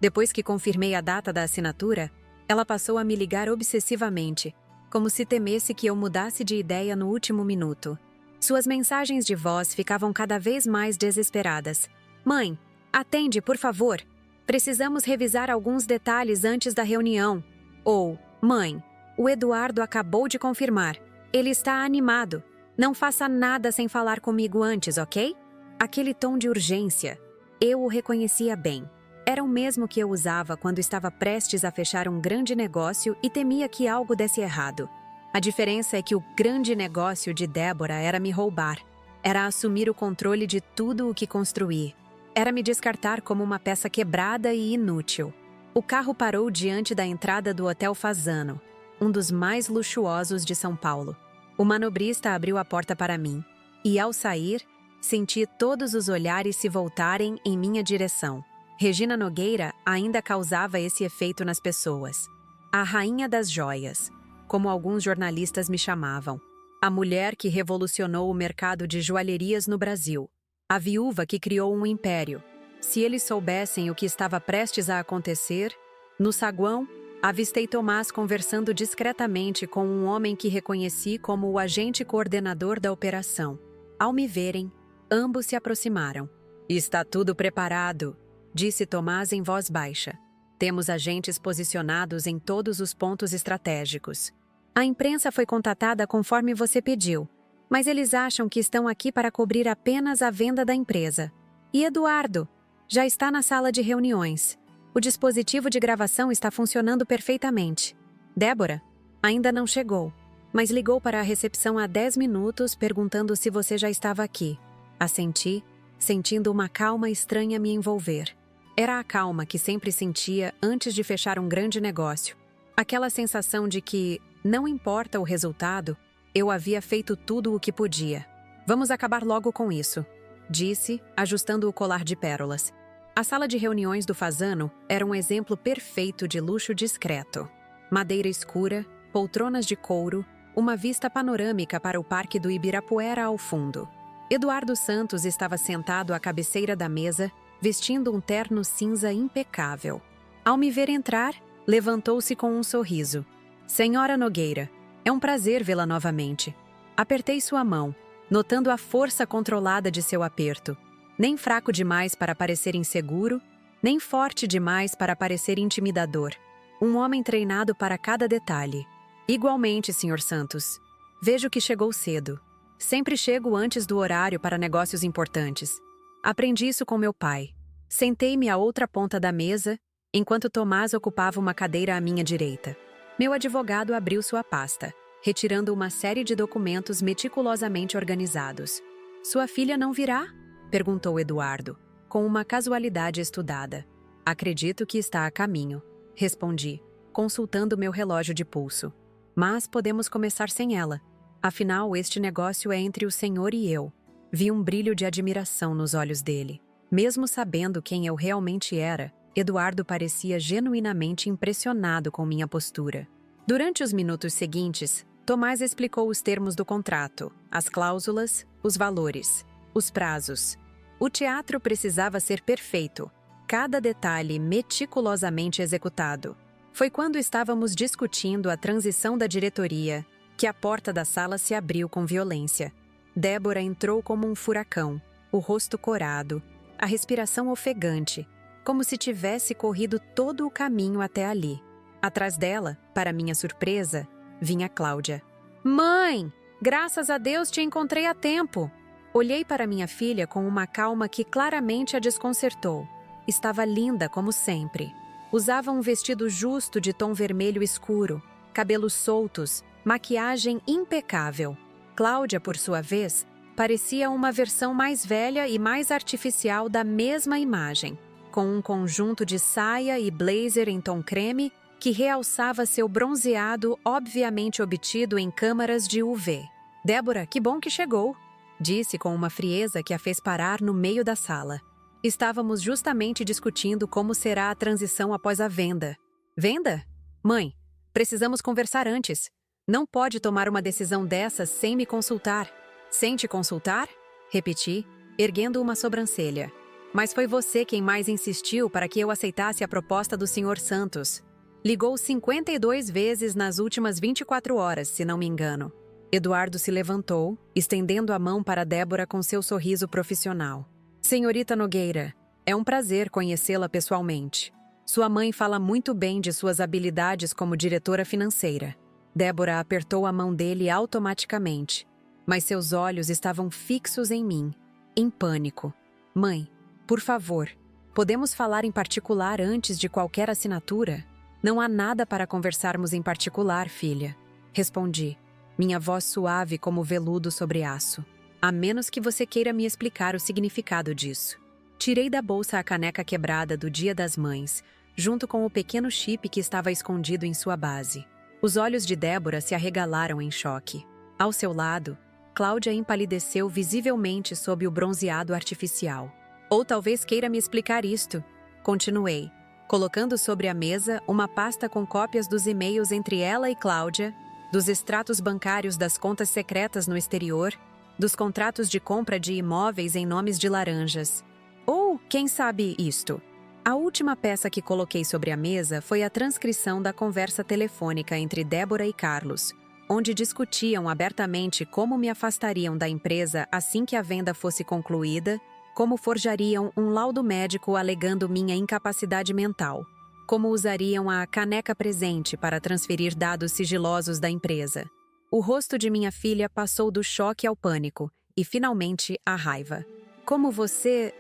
Depois que confirmei a data da assinatura, ela passou a me ligar obsessivamente, como se temesse que eu mudasse de ideia no último minuto. Suas mensagens de voz ficavam cada vez mais desesperadas. "Mãe, atende, por favor. Precisamos revisar alguns detalhes antes da reunião." Ou, "Mãe, o Eduardo acabou de confirmar. Ele está animado. Não faça nada sem falar comigo antes, ok?" Aquele tom de urgência, eu o reconhecia bem. Era o mesmo que eu usava quando estava prestes a fechar um grande negócio e temia que algo desse errado. A diferença é que o grande negócio de Débora era me roubar. Era assumir o controle de tudo o que construí. Era me descartar como uma peça quebrada e inútil. O carro parou diante da entrada do Hotel Fasano, um dos mais luxuosos de São Paulo. O manobrista abriu a porta para mim, e ao sair, senti todos os olhares se voltarem em minha direção. Regina Nogueira ainda causava esse efeito nas pessoas. A rainha das joias, como alguns jornalistas me chamavam. A mulher que revolucionou o mercado de joalherias no Brasil. A viúva que criou um império. Se eles soubessem o que estava prestes a acontecer, no saguão, Avistei Tomás conversando discretamente com um homem que reconheci como o agente coordenador da operação. Ao me verem, ambos se aproximaram. "Está tudo preparado", disse Tomás em voz baixa. "Temos agentes posicionados em todos os pontos estratégicos. A imprensa foi contatada conforme você pediu, mas eles acham que estão aqui para cobrir apenas a venda da empresa. E Eduardo já está na sala de reuniões. O dispositivo de gravação está funcionando perfeitamente. Débora ainda não chegou, mas ligou para a recepção há 10 minutos perguntando se você já estava aqui." Assenti, sentindo uma calma estranha me envolver. Era a calma que sempre sentia antes de fechar um grande negócio. Aquela sensação de que, não importa o resultado, eu havia feito tudo o que podia. "Vamos acabar logo com isso", disse, ajustando o colar de pérolas. A sala de reuniões do Fasano era um exemplo perfeito de luxo discreto. Madeira escura, poltronas de couro, uma vista panorâmica para o Parque do Ibirapuera ao fundo. Eduardo Santos estava sentado à cabeceira da mesa, vestindo um terno cinza impecável. Ao me ver entrar, levantou-se com um sorriso. "Senhora Nogueira, é um prazer vê-la novamente." Apertei sua mão, notando a força controlada de seu aperto. Nem fraco demais para parecer inseguro, nem forte demais para parecer intimidador. Um homem treinado para cada detalhe. "Igualmente, Sr. Santos. Vejo que chegou cedo. Sempre chego antes do horário para negócios importantes. Aprendi isso com meu pai." Sentei-me à outra ponta da mesa, enquanto Tomás ocupava uma cadeira à minha direita. Meu advogado abriu sua pasta, retirando uma série de documentos meticulosamente organizados. "Sua filha não virá?" perguntou Eduardo, com uma casualidade estudada. "Acredito que está a caminho", respondi, consultando meu relógio de pulso. "Mas podemos começar sem ela. Afinal, este negócio é entre o senhor e eu." Vi um brilho de admiração nos olhos dele. Mesmo sabendo quem eu realmente era, Eduardo parecia genuinamente impressionado com minha postura. Durante os minutos seguintes, Tomás explicou os termos do contrato, as cláusulas, os valores, os prazos. O teatro precisava ser perfeito, cada detalhe meticulosamente executado. Foi quando estávamos discutindo a transição da diretoria que a porta da sala se abriu com violência. Débora entrou como um furacão, o rosto corado, a respiração ofegante, como se tivesse corrido todo o caminho até ali. Atrás dela, para minha surpresa, vinha Cláudia. "Mãe, graças a Deus te encontrei a tempo." Olhei para minha filha com uma calma que claramente a desconcertou. Estava linda como sempre. Usava um vestido justo de tom vermelho escuro, cabelos soltos, maquiagem impecável. Cláudia, por sua vez, parecia uma versão mais velha e mais artificial da mesma imagem, com um conjunto de saia e blazer em tom creme que realçava seu bronzeado obviamente obtido em câmaras de UV. "Débora, que bom que chegou", disse com uma frieza que a fez parar no meio da sala. Estávamos justamente discutindo como será a transição após a venda. "Venda? Mãe, precisamos conversar antes. Não pode tomar uma decisão dessas sem me consultar." "Sem te consultar?" repeti, erguendo uma sobrancelha. "Mas foi você quem mais insistiu para que eu aceitasse a proposta do Sr. Santos. Ligou 52 vezes nas últimas 24 horas, se não me engano." Eduardo se levantou, estendendo a mão para Débora com seu sorriso profissional. "Senhorita Nogueira, é um prazer conhecê-la pessoalmente. Sua mãe fala muito bem de suas habilidades como diretora financeira." Débora apertou a mão dele automaticamente, mas seus olhos estavam fixos em mim, em pânico. "Mãe, por favor, podemos falar em particular antes de qualquer assinatura?" "Não há nada para conversarmos em particular, filha", respondi, minha voz suave como veludo sobre aço. "A menos que você queira me explicar o significado disso." Tirei da bolsa a caneca quebrada do Dia das Mães, junto com o pequeno chip que estava escondido em sua base. Os olhos de Débora se arregalaram em choque. Ao seu lado, Cláudia empalideceu visivelmente sob o bronzeado artificial. "Ou talvez queira me explicar isto", continuei, colocando sobre a mesa uma pasta com cópias dos e-mails entre ela e Cláudia, dos extratos bancários das contas secretas no exterior, dos contratos de compra de imóveis em nomes de laranjas. "Ou, quem sabe isto?" A última peça que coloquei sobre a mesa foi a transcrição da conversa telefônica entre Débora e Carlos, onde discutiam abertamente como me afastariam da empresa assim que a venda fosse concluída, como forjariam um laudo médico alegando minha incapacidade mental, como usariam a caneca presente para transferir dados sigilosos da empresa. O rosto de minha filha passou do choque ao pânico e, finalmente, à raiva. Como você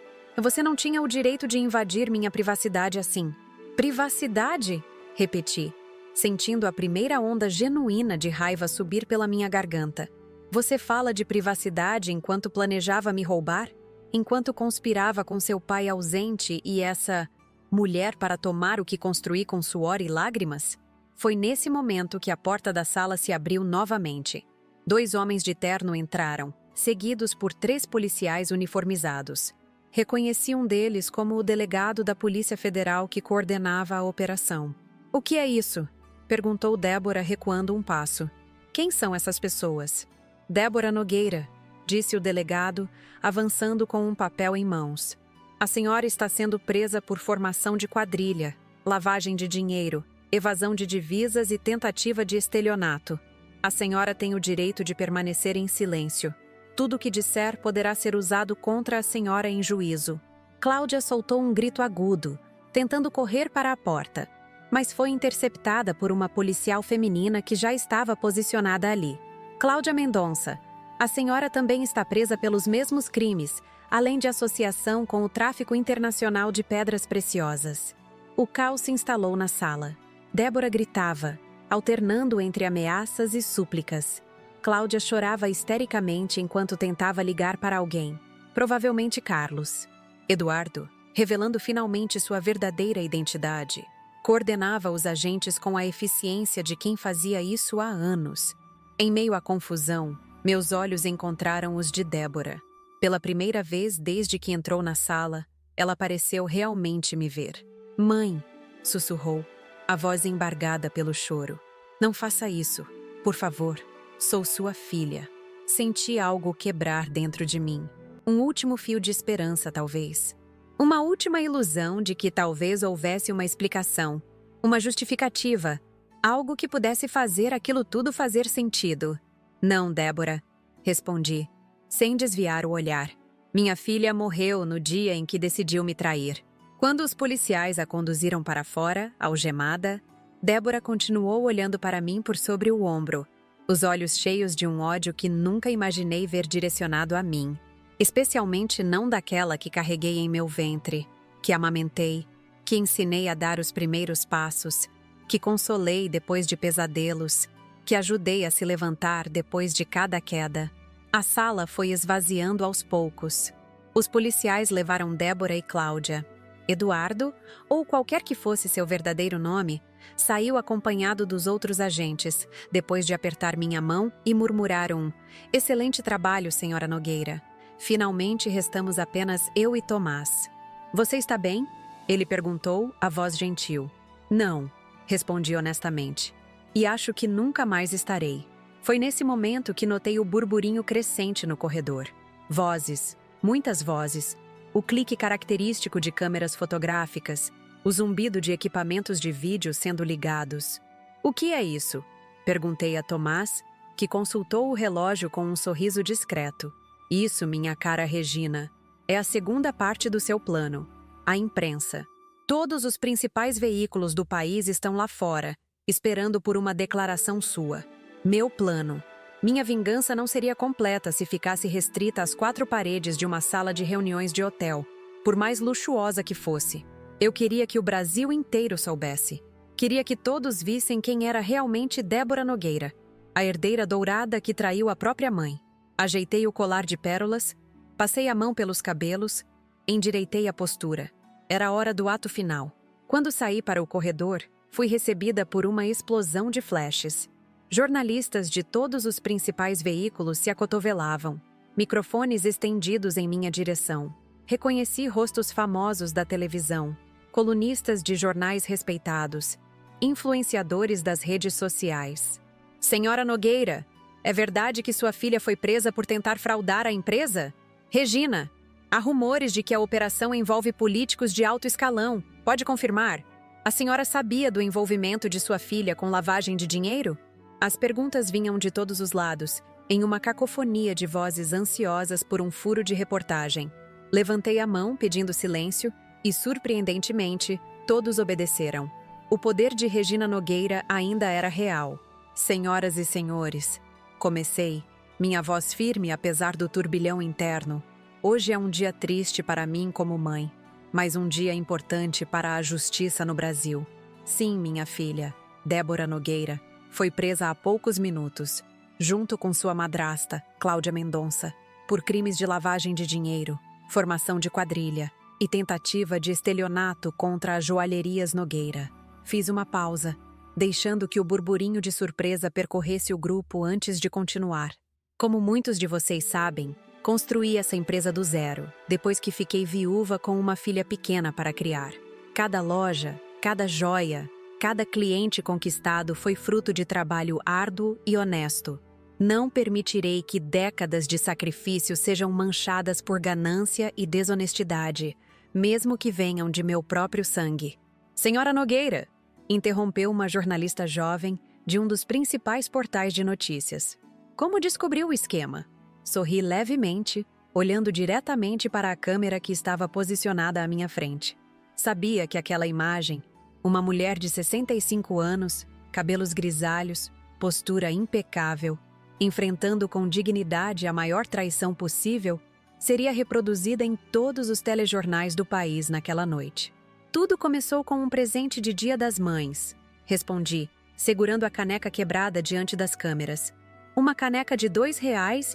não tinha o direito de invadir minha privacidade assim. Privacidade? Repeti, sentindo a primeira onda genuína de raiva subir pela minha garganta. Você fala de privacidade enquanto planejava me roubar? Enquanto conspirava com seu pai ausente e essa mulher para tomar o que construí com suor e lágrimas? Foi nesse momento que a porta da sala se abriu novamente. 2 homens de terno entraram, seguidos por 3 policiais uniformizados. Reconheci um deles como o delegado da Polícia Federal que coordenava a operação. "O que é isso?" perguntou Débora, recuando um passo. "Quem são essas pessoas?" "Débora Nogueira", disse o delegado, avançando com um papel em mãos. "A senhora está sendo presa por formação de quadrilha, lavagem de dinheiro, evasão de divisas e tentativa de estelionato. A senhora tem o direito de permanecer em silêncio. Tudo o que disser poderá ser usado contra a senhora em juízo." Cláudia soltou um grito agudo, tentando correr para a porta, mas foi interceptada por uma policial feminina que já estava posicionada ali. "Cláudia Mendonça, a senhora também está presa pelos mesmos crimes, além de associação com o tráfico internacional de pedras preciosas." O caos se instalou na sala. Débora gritava, alternando entre ameaças e súplicas. Cláudia chorava histericamente enquanto tentava ligar para alguém, provavelmente Carlos. Eduardo, revelando finalmente sua verdadeira identidade, coordenava os agentes com a eficiência de quem fazia isso há anos. Em meio à confusão, meus olhos encontraram os de Débora. Pela primeira vez desde que entrou na sala, ela pareceu realmente me ver. "Mãe", sussurrou, a voz embargada pelo choro. "Não faça isso, por favor. Sou sua filha." Senti algo quebrar dentro de mim. Um último fio de esperança, talvez. Uma última ilusão de que talvez houvesse uma explicação, uma justificativa, algo que pudesse fazer aquilo tudo fazer sentido. "Não, Débora", respondi, sem desviar o olhar. "Minha filha morreu no dia em que decidiu me trair." Quando os policiais a conduziram para fora, algemada, Débora continuou olhando para mim por sobre o ombro, os olhos cheios de um ódio que nunca imaginei ver direcionado a mim. Especialmente não daquela que carreguei em meu ventre, que amamentei, que ensinei a dar os primeiros passos, que consolei depois de pesadelos, que ajudei a se levantar depois de cada queda. A sala foi esvaziando aos poucos. Os policiais levaram Débora e Cláudia. Eduardo, ou qualquer que fosse seu verdadeiro nome, saiu acompanhado dos outros agentes, depois de apertar minha mão e murmurar um "Excelente trabalho, senhora Nogueira. Finalmente restamos apenas eu e Tomás." "Você está bem?" ele perguntou, a voz gentil. "Não", respondi honestamente. "E acho que nunca mais estarei." Foi nesse momento que notei o burburinho crescente no corredor. Vozes, muitas vozes, o clique característico de câmeras fotográficas, o zumbido de equipamentos de vídeo sendo ligados. "O que é isso?" perguntei a Tomás, que consultou o relógio com um sorriso discreto. "Isso, minha cara Regina, é a segunda parte do seu plano. A imprensa. Todos os principais veículos do país estão lá fora, esperando por uma declaração sua. Meu plano. Minha vingança não seria completa se ficasse restrita às 4 paredes de uma sala de reuniões de hotel, por mais luxuosa que fosse. Eu queria que o Brasil inteiro soubesse. Queria que todos vissem quem era realmente Débora Nogueira, a herdeira dourada que traiu a própria mãe. Ajeitei o colar de pérolas, passei a mão pelos cabelos, endireitei a postura. Era a hora do ato final. Quando saí para o corredor, fui recebida por uma explosão de flashes. Jornalistas de todos os principais veículos se acotovelavam, microfones estendidos em minha direção. Reconheci rostos famosos da televisão, colunistas de jornais respeitados, influenciadores das redes sociais. "Senhora Nogueira, é verdade que sua filha foi presa por tentar fraudar a empresa? Regina, Há rumores de que a operação envolve políticos de alto escalão. Pode confirmar? A senhora sabia do envolvimento de sua filha com lavagem de dinheiro? As perguntas vinham de todos os lados, em uma cacofonia de vozes ansiosas por um furo de reportagem. Levantei a mão pedindo silêncio e, surpreendentemente, todos obedeceram. O poder de Regina Nogueira ainda era real. Senhoras e senhores, comecei, minha voz firme apesar do turbilhão interno. Hoje é um dia triste para mim como mãe, mas um dia importante para a justiça no Brasil. Sim, minha filha, Débora Nogueira, foi presa há poucos minutos, junto com sua madrasta, Cláudia Mendonça, por crimes de lavagem de dinheiro, formação de quadrilha e tentativa de estelionato contra a Joalherias Nogueira. Fiz uma pausa, deixando que o burburinho de surpresa percorresse o grupo antes de continuar. Como muitos de vocês sabem, construí essa empresa do zero, depois que fiquei viúva com uma filha pequena para criar. Cada loja, cada joia, cada cliente conquistado foi fruto de trabalho árduo e honesto. Não permitirei que décadas de sacrifício sejam manchadas por ganância e desonestidade, mesmo que venham de meu próprio sangue. Senhora Nogueira, interrompeu uma jornalista jovem de um dos principais portais de notícias. Como descobriu o esquema? Sorri levemente, olhando diretamente para a câmera que estava posicionada à minha frente. Sabia que aquela imagem, uma mulher de 65 anos, cabelos grisalhos, postura impecável, enfrentando com dignidade a maior traição possível, seria reproduzida em todos os telejornais do país naquela noite. Tudo começou com um presente de Dia das Mães, respondi, segurando a caneca quebrada diante das câmeras. Uma caneca de R$ 2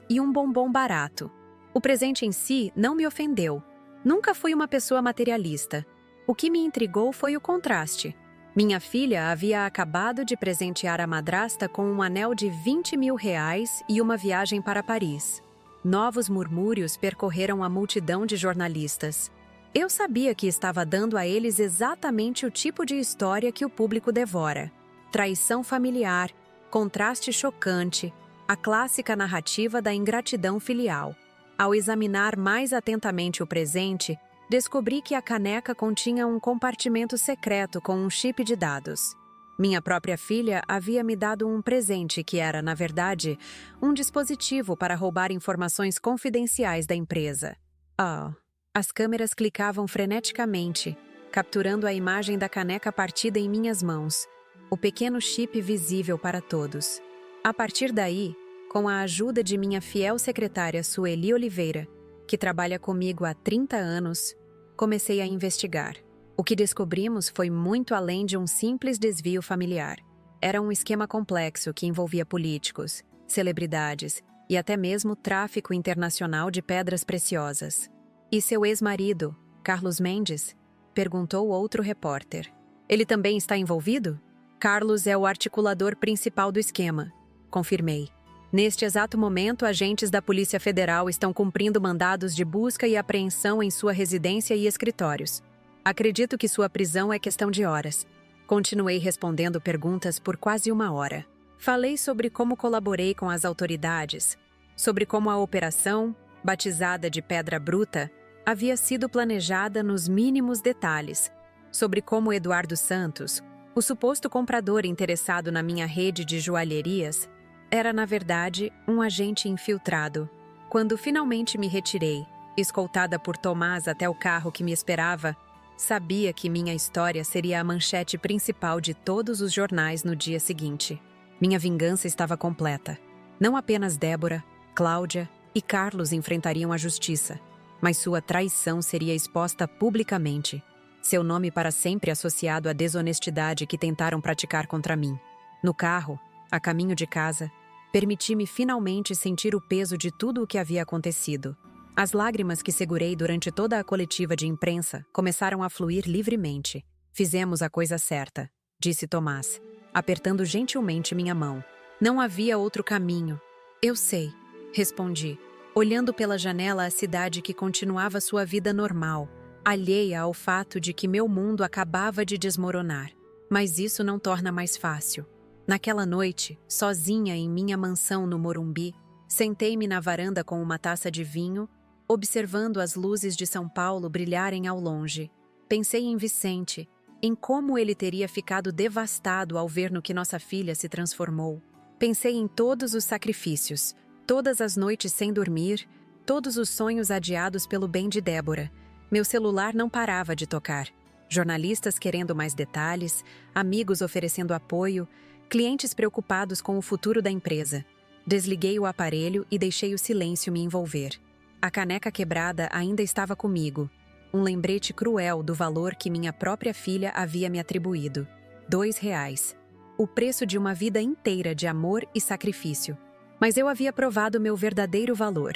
e um bombom barato. O presente em si não me ofendeu. Nunca fui uma pessoa materialista. O que me intrigou foi o contraste. Minha filha havia acabado de presentear a madrasta com um anel de R$ 20 mil e uma viagem para Paris. Novos murmúrios percorreram a multidão de jornalistas. Eu sabia que estava dando a eles exatamente o tipo de história que o público devora. Traição familiar, contraste chocante, a clássica narrativa da ingratidão filial. Ao examinar mais atentamente o presente, descobri que a caneca continha um compartimento secreto com um chip de dados. Minha própria filha havia me dado um presente que era, na verdade, um dispositivo para roubar informações confidenciais da empresa. As câmeras clicavam freneticamente, capturando a imagem da caneca partida em minhas mãos, o pequeno chip visível para todos. A partir daí, com a ajuda de minha fiel secretária Sueli Oliveira, que trabalha comigo há 30 anos, comecei a investigar. O que descobrimos foi muito além de um simples desvio familiar. Era um esquema complexo que envolvia políticos, celebridades e até mesmo tráfico internacional de pedras preciosas. E seu ex-marido, Carlos Mendes? Perguntou outro repórter. Ele também está envolvido? Carlos é o articulador principal do esquema, confirmei. Neste exato momento, agentes da Polícia Federal estão cumprindo mandados de busca e apreensão em sua residência e escritórios. Acredito que sua prisão é questão de horas. Continuei respondendo perguntas por quase uma hora. Falei sobre como colaborei com as autoridades, sobre como a operação, batizada de Pedra Bruta, havia sido planejada nos mínimos detalhes, sobre como Eduardo Santos, o suposto comprador interessado na minha rede de joalherias, era, na verdade, um agente infiltrado. Quando finalmente me retirei, escoltada por Tomás até o carro que me esperava, sabia que minha história seria a manchete principal de todos os jornais no dia seguinte. Minha vingança estava completa. Não apenas Débora, Cláudia e Carlos enfrentariam a justiça, mas sua traição seria exposta publicamente. Seu nome para sempre associado à desonestidade que tentaram praticar contra mim. No carro, a caminho de casa, permiti-me finalmente sentir o peso de tudo o que havia acontecido. As lágrimas que segurei durante toda a coletiva de imprensa começaram a fluir livremente. Fizemos a coisa certa, disse Tomás, apertando gentilmente minha mão. Não havia outro caminho. Eu sei, respondi, olhando pela janela a cidade que continuava sua vida normal, alheia ao fato de que meu mundo acabava de desmoronar. Mas isso não torna mais fácil. Naquela noite, sozinha em minha mansão no Morumbi, sentei-me na varanda com uma taça de vinho, observando as luzes de São Paulo brilharem ao longe. Pensei em Vicente, em como ele teria ficado devastado ao ver no que nossa filha se transformou. Pensei em todos os sacrifícios, todas as noites sem dormir, todos os sonhos adiados pelo bem de Débora. Meu celular não parava de tocar. Jornalistas querendo mais detalhes, amigos oferecendo apoio, clientes preocupados com o futuro da empresa. Desliguei o aparelho e deixei o silêncio me envolver. A caneca quebrada ainda estava comigo. Um lembrete cruel do valor que minha própria filha havia me atribuído. R$ 2. O preço de uma vida inteira de amor e sacrifício. Mas eu havia provado meu verdadeiro valor.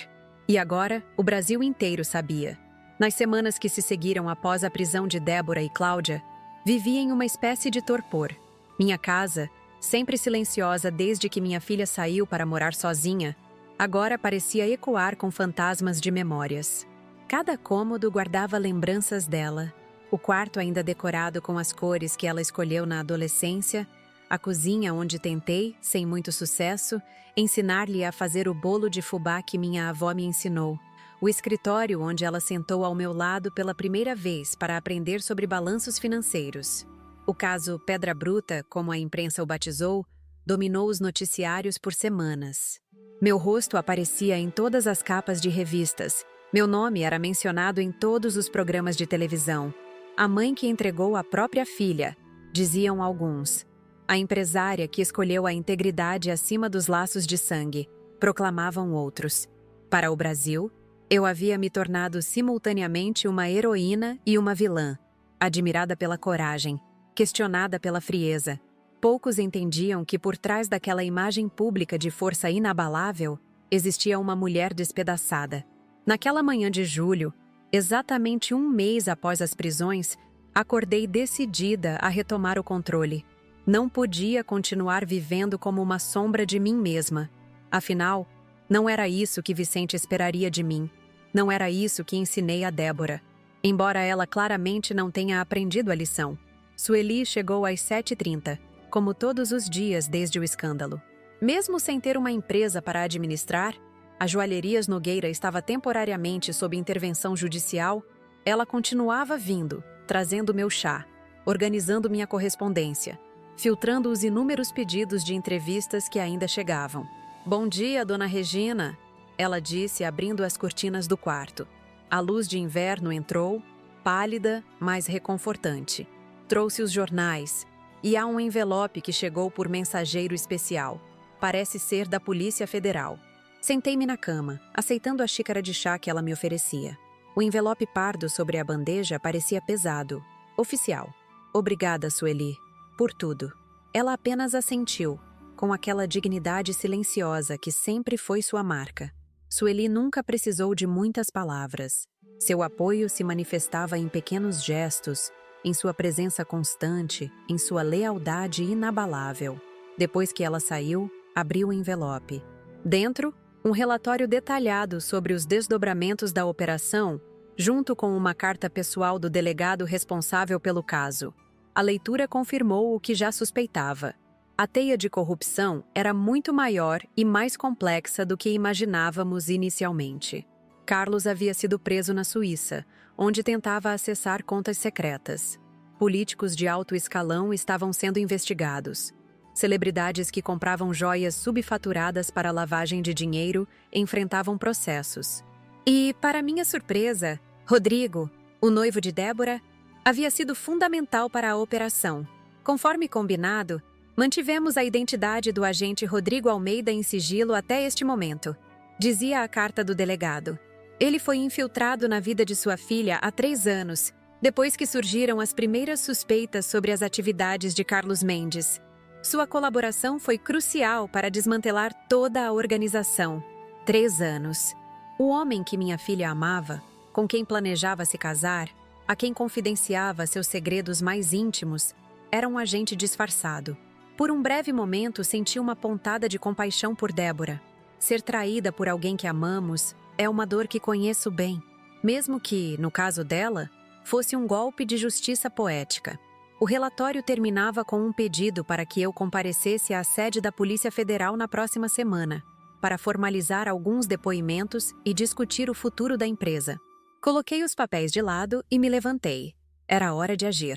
E agora, o Brasil inteiro sabia. Nas semanas que se seguiram após a prisão de Débora e Cláudia, vivi em uma espécie de torpor. Minha casa, sempre silenciosa desde que minha filha saiu para morar sozinha, agora parecia ecoar com fantasmas de memórias. Cada cômodo guardava lembranças dela, o quarto ainda decorado com as cores que ela escolheu na adolescência, a cozinha onde tentei, sem muito sucesso, ensinar-lhe a fazer o bolo de fubá que minha avó me ensinou, o escritório onde ela sentou ao meu lado pela primeira vez para aprender sobre balanços financeiros. O caso Pedra Bruta, como a imprensa o batizou, dominou os noticiários por semanas. Meu rosto aparecia em todas as capas de revistas. Meu nome era mencionado em todos os programas de televisão. A mãe que entregou a própria filha, diziam alguns. A empresária que escolheu a integridade acima dos laços de sangue, proclamavam outros. Para o Brasil, eu havia me tornado simultaneamente uma heroína e uma vilã, admirada pela coragem, questionada pela frieza. Poucos entendiam que por trás daquela imagem pública de força inabalável, existia uma mulher despedaçada. Naquela manhã de julho, exatamente um mês após as prisões, acordei decidida a retomar o controle. Não podia continuar vivendo como uma sombra de mim mesma. Afinal, não era isso que Vicente esperaria de mim. Não era isso que ensinei a Débora. Embora ela claramente não tenha aprendido a lição. Sueli chegou às 7h30, como todos os dias desde o escândalo. Mesmo sem ter uma empresa para administrar, a Joalherias Nogueira estava temporariamente sob intervenção judicial, ela continuava vindo, trazendo meu chá, organizando minha correspondência, filtrando os inúmeros pedidos de entrevistas que ainda chegavam. "Bom dia, dona Regina", ela disse, abrindo as cortinas do quarto. A luz de inverno entrou, pálida, mas reconfortante. Trouxe os jornais, e há um envelope que chegou por mensageiro especial. Parece ser da Polícia Federal. Sentei-me na cama, aceitando a xícara de chá que ela me oferecia. O envelope pardo sobre a bandeja parecia pesado. Oficial. "Obrigada, Sueli, por tudo." Ela apenas assentiu, com aquela dignidade silenciosa que sempre foi sua marca. Sueli nunca precisou de muitas palavras. Seu apoio se manifestava em pequenos gestos, em sua presença constante, em sua lealdade inabalável. Depois que ela saiu, abriu o envelope. Dentro, um relatório detalhado sobre os desdobramentos da operação, junto com uma carta pessoal do delegado responsável pelo caso. A leitura confirmou o que já suspeitava. A teia de corrupção era muito maior e mais complexa do que imaginávamos inicialmente. Carlos havia sido preso na Suíça, onde tentava acessar contas secretas. Políticos de alto escalão estavam sendo investigados. Celebridades que compravam joias subfaturadas para lavagem de dinheiro enfrentavam processos. E, para minha surpresa, Rodrigo, o noivo de Débora, havia sido fundamental para a operação. Conforme combinado, mantivemos a identidade do agente Rodrigo Almeida em sigilo até este momento, dizia a carta do delegado. Ele foi infiltrado na vida de sua filha há 3 anos, depois que surgiram as primeiras suspeitas sobre as atividades de Carlos Mendes. Sua colaboração foi crucial para desmantelar toda a organização. 3 anos. O homem que minha filha amava, com quem planejava se casar, a quem confidenciava seus segredos mais íntimos, era um agente disfarçado. Por um breve momento senti uma pontada de compaixão por Débora. Ser traída por alguém que amamos é uma dor que conheço bem, mesmo que, no caso dela, fosse um golpe de justiça poética. O relatório terminava com um pedido para que eu comparecesse à sede da Polícia Federal na próxima semana. para formalizar alguns depoimentos e discutir o futuro da empresa. Coloquei os papéis de lado e me levantei. Era hora de agir.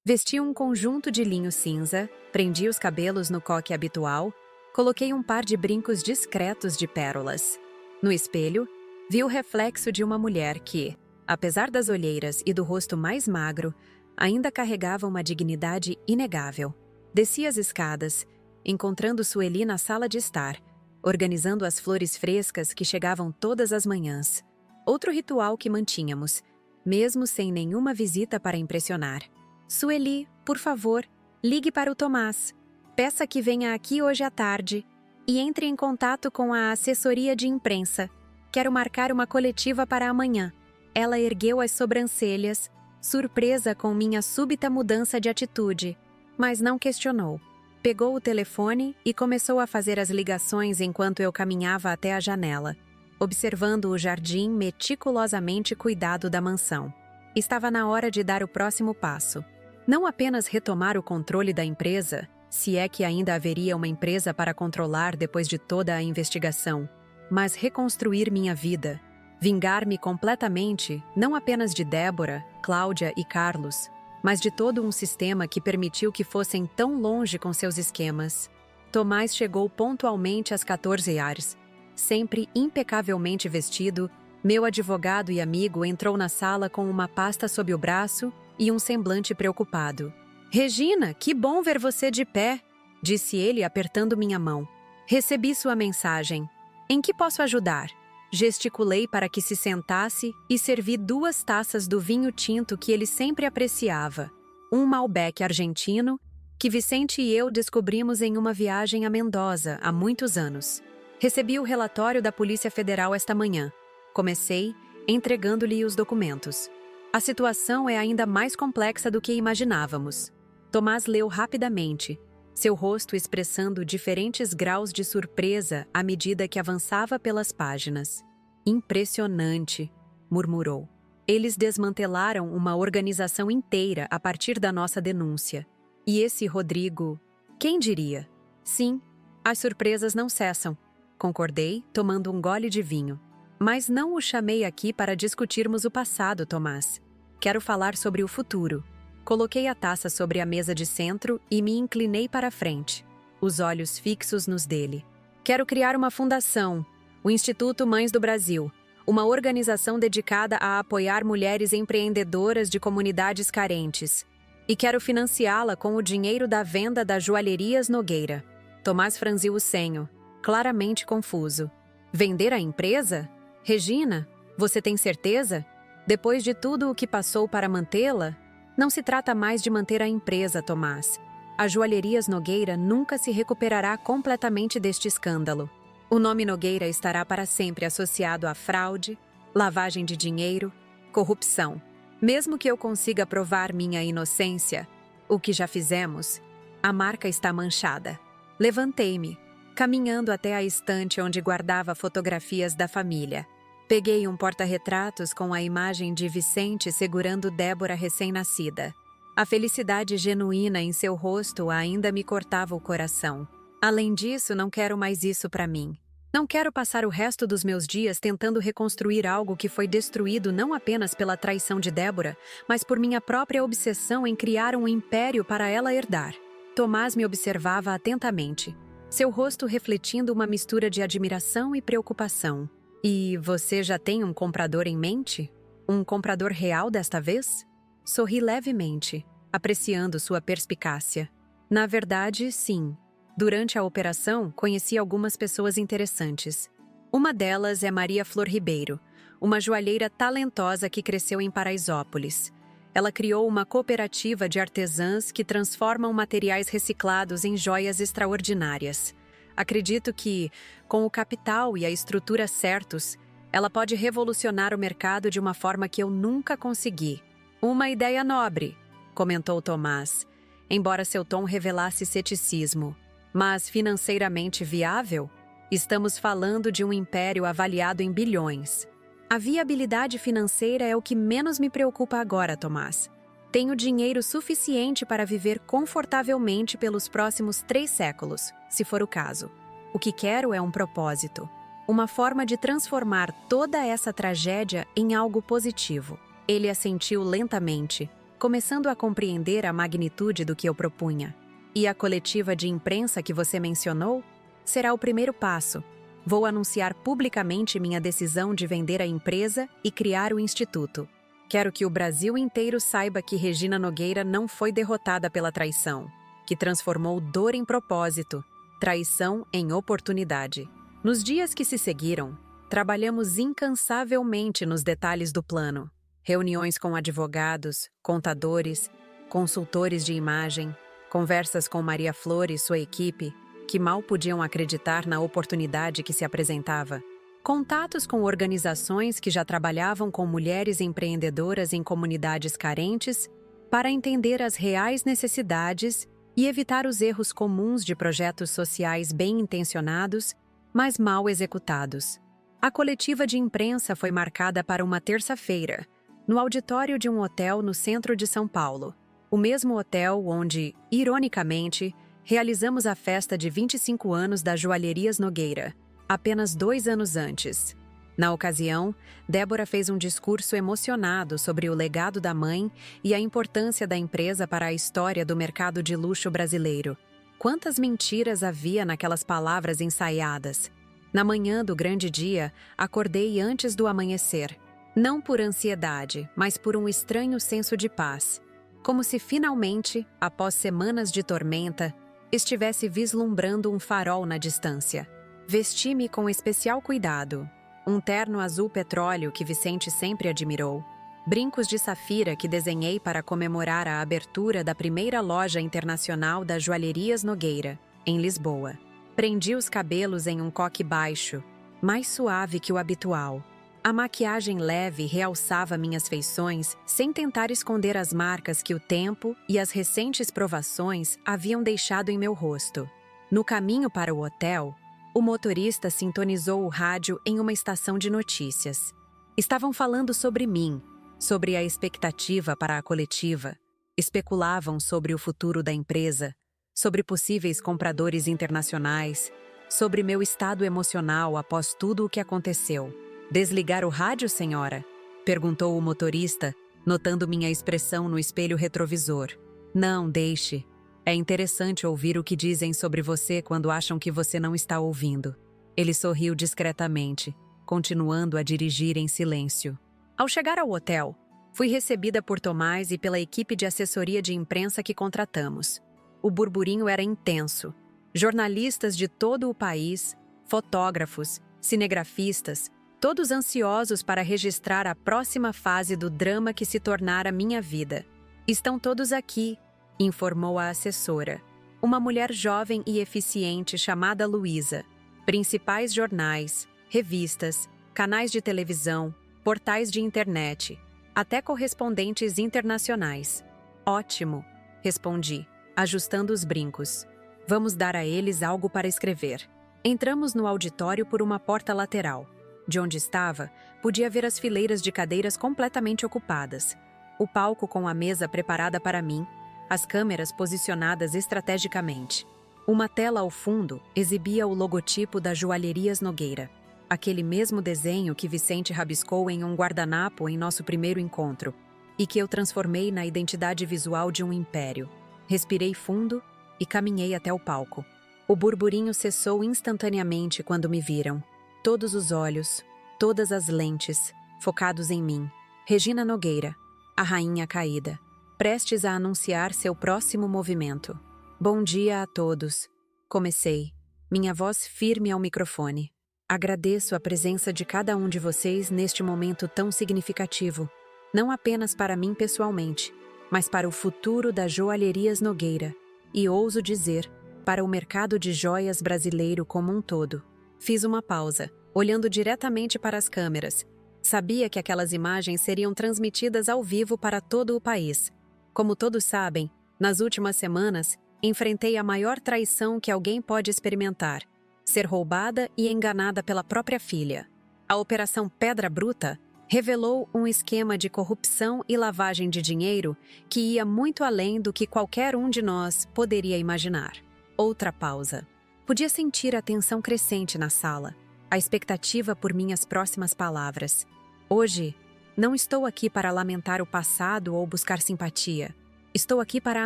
Vesti um conjunto de linho cinza, prendi os cabelos no coque habitual, coloquei um par de brincos discretos de pérolas. No espelho, vi o reflexo de uma mulher que, apesar das olheiras e do rosto mais magro, ainda carregava uma dignidade inegável. Desci as escadas, encontrando Sueli na sala de estar, organizando as flores frescas que chegavam todas as manhãs. Outro ritual que mantínhamos, mesmo sem nenhuma visita para impressionar. Sueli, por favor, ligue para o Tomás. Peça que venha aqui hoje à tarde e entre em contato com a assessoria de imprensa. Quero marcar uma coletiva para amanhã. Ela ergueu as sobrancelhas, surpresa com minha súbita mudança de atitude, mas não questionou. Pegou o telefone e começou a fazer as ligações enquanto eu caminhava até a janela, observando o jardim meticulosamente cuidado da mansão. Estava na hora de dar o próximo passo. Não apenas retomar o controle da empresa, se é que ainda haveria uma empresa para controlar depois de toda a investigação, mas reconstruir minha vida, vingar-me completamente, não apenas de Débora, Cláudia e Carlos, mas de todo um sistema que permitiu que fossem tão longe com seus esquemas. Tomás chegou pontualmente às 14 horas. Sempre impecavelmente vestido, meu advogado e amigo entrou na sala com uma pasta sob o braço e um semblante preocupado. «Regina, que bom ver você de pé», disse ele apertando minha mão. «Recebi sua mensagem. Em que posso ajudar?» Gesticulei para que se sentasse e servi 2 taças do vinho tinto que ele sempre apreciava, um Malbec argentino, que Vicente e eu descobrimos em uma viagem a Mendoza há muitos anos. Recebi o relatório da Polícia Federal esta manhã. Comecei entregando-lhe os documentos. A situação é ainda mais complexa do que imaginávamos. Tomás leu rapidamente, seu rosto expressando diferentes graus de surpresa à medida que avançava pelas páginas. «Impressionante», murmurou. «Eles desmantelaram uma organização inteira a partir da nossa denúncia. E esse Rodrigo, quem diria?» «Sim, as surpresas não cessam», concordei, tomando um gole de vinho. «Mas não o chamei aqui para discutirmos o passado, Tomás. Quero falar sobre o futuro». Coloquei a taça sobre a mesa de centro e me inclinei para a frente, os olhos fixos nos dele. «Quero criar uma fundação, o Instituto Mães do Brasil, uma organização dedicada a apoiar mulheres empreendedoras de comunidades carentes. E quero financiá-la com o dinheiro da venda das joalherias Nogueira». Tomás franziu o senho, claramente confuso. «Vender a empresa? Regina, você tem certeza? Depois de tudo o que passou para mantê-la?» «Não se trata mais de manter a empresa, Tomás. A Joalherias Nogueira nunca se recuperará completamente deste escândalo. O nome Nogueira estará para sempre associado a fraude, lavagem de dinheiro, corrupção. Mesmo que eu consiga provar minha inocência, o que já fizemos, a marca está manchada». Levantei-me, caminhando até a estante onde guardava fotografias da família. Peguei um porta-retratos com a imagem de Vicente segurando Débora recém-nascida. A felicidade genuína em seu rosto ainda me cortava o coração. Além disso, não quero mais isso para mim. Não quero passar o resto dos meus dias tentando reconstruir algo que foi destruído não apenas pela traição de Débora, mas por minha própria obsessão em criar um império para ela herdar. Tomás me observava atentamente, seu rosto refletindo uma mistura de admiração e preocupação. «E você já tem um comprador em mente? Um comprador real desta vez?» Sorri levemente, apreciando sua perspicácia. «Na verdade, sim. Durante a operação, conheci algumas pessoas interessantes. Uma delas é Maria Flor Ribeiro, uma joalheira talentosa que cresceu em Paraisópolis. Ela criou uma cooperativa de artesãs que transformam materiais reciclados em joias extraordinárias. Acredito que, com o capital e a estrutura certos, ela pode revolucionar o mercado de uma forma que eu nunca consegui. Uma ideia nobre», comentou Tomás, embora seu tom revelasse ceticismo. «Mas financeiramente viável? Estamos falando de um império avaliado em bilhões. A viabilidade financeira é o que menos me preocupa agora, Tomás. Tenho dinheiro suficiente para viver confortavelmente pelos próximos 3 séculos, se for o caso. O que quero é um propósito, uma forma de transformar toda essa tragédia em algo positivo. Ele assentiu lentamente, começando a compreender a magnitude do que eu propunha. E a coletiva de imprensa que você mencionou será o primeiro passo. Vou anunciar publicamente minha decisão de vender a empresa e criar o instituto. Quero que o Brasil inteiro saiba que Regina Nogueira não foi derrotada pela traição, que transformou dor em propósito, traição em oportunidade. Nos dias que se seguiram, trabalhamos incansavelmente nos detalhes do plano. Reuniões com advogados, contadores, consultores de imagem, conversas com Maria Flor e sua equipe, que mal podiam acreditar na oportunidade que se apresentava. Contatos com organizações que já trabalhavam com mulheres empreendedoras em comunidades carentes para entender as reais necessidades e evitar os erros comuns de projetos sociais bem intencionados, mas mal executados. A coletiva de imprensa foi marcada para uma terça-feira, no auditório de um hotel no centro de São Paulo. O mesmo hotel onde, ironicamente, realizamos a festa de 25 anos da Joalherias Nogueira, apenas 2 anos antes. Na ocasião, Débora fez um discurso emocionado sobre o legado da mãe e a importância da empresa para a história do mercado de luxo brasileiro. Quantas mentiras havia naquelas palavras ensaiadas! Na manhã do grande dia, acordei antes do amanhecer. Não por ansiedade, mas por um estranho senso de paz. Como se finalmente, após semanas de tormenta, estivesse vislumbrando um farol na distância. Vesti-me com especial cuidado. Um terno azul petróleo que Vicente sempre admirou. Brincos de safira que desenhei para comemorar a abertura da primeira loja internacional da Joalherias Nogueira, em Lisboa. Prendi os cabelos em um coque baixo, mais suave que o habitual. A maquiagem leve realçava minhas feições sem tentar esconder as marcas que o tempo e as recentes provações haviam deixado em meu rosto. No caminho para o hotel, o motorista sintonizou o rádio em uma estação de notícias. Estavam falando sobre mim, sobre a expectativa para a coletiva. Especulavam sobre o futuro da empresa, sobre possíveis compradores internacionais, sobre meu estado emocional após tudo o que aconteceu. "Desligar o rádio, senhora?" perguntou o motorista, notando minha expressão no espelho retrovisor. "Não, deixe. É interessante ouvir o que dizem sobre você quando acham que você não está ouvindo." Ele sorriu discretamente, continuando a dirigir em silêncio. Ao chegar ao hotel, fui recebida por Tomás e pela equipe de assessoria de imprensa que contratamos. O burburinho era intenso. Jornalistas de todo o país, fotógrafos, cinegrafistas, todos ansiosos para registrar a próxima fase do drama que se tornara minha vida. "Estão todos aqui", informou a assessora. Uma mulher jovem e eficiente chamada Luísa. Principais jornais, revistas, canais de televisão, portais de internet, até correspondentes internacionais. "Ótimo", respondi, ajustando os brincos. "Vamos dar a eles algo para escrever." Entramos no auditório por uma porta lateral. De onde estava, podia ver as fileiras de cadeiras completamente ocupadas, o palco com a mesa preparada para mim, as câmeras posicionadas estrategicamente. Uma tela ao fundo exibia o logotipo da Joalherias Nogueira, aquele mesmo desenho que Vicente rabiscou em um guardanapo em nosso primeiro encontro, e que eu transformei na identidade visual de um império. Respirei fundo e caminhei até o palco. O burburinho cessou instantaneamente quando me viram. Todos os olhos, todas as lentes, focados em mim. Regina Nogueira, a rainha caída, prestes a anunciar seu próximo movimento. "Bom dia a todos." Comecei, minha voz firme ao microfone. "Agradeço a presença de cada um de vocês neste momento tão significativo, não apenas para mim pessoalmente, mas para o futuro da Joalherias Nogueira, e ouso dizer, para o mercado de joias brasileiro como um todo." Fiz uma pausa, olhando diretamente para as câmeras. Sabia que aquelas imagens seriam transmitidas ao vivo para todo o país. Como todos sabem, nas últimas semanas, enfrentei a maior traição que alguém pode experimentar: ser roubada e enganada pela própria filha. A Operação Pedra Bruta revelou um esquema de corrupção e lavagem de dinheiro que ia muito além do que qualquer um de nós poderia imaginar. Outra pausa. Podia sentir a tensão crescente na sala, a expectativa por minhas próximas palavras. Hoje, não estou aqui para lamentar o passado ou buscar simpatia. Estou aqui para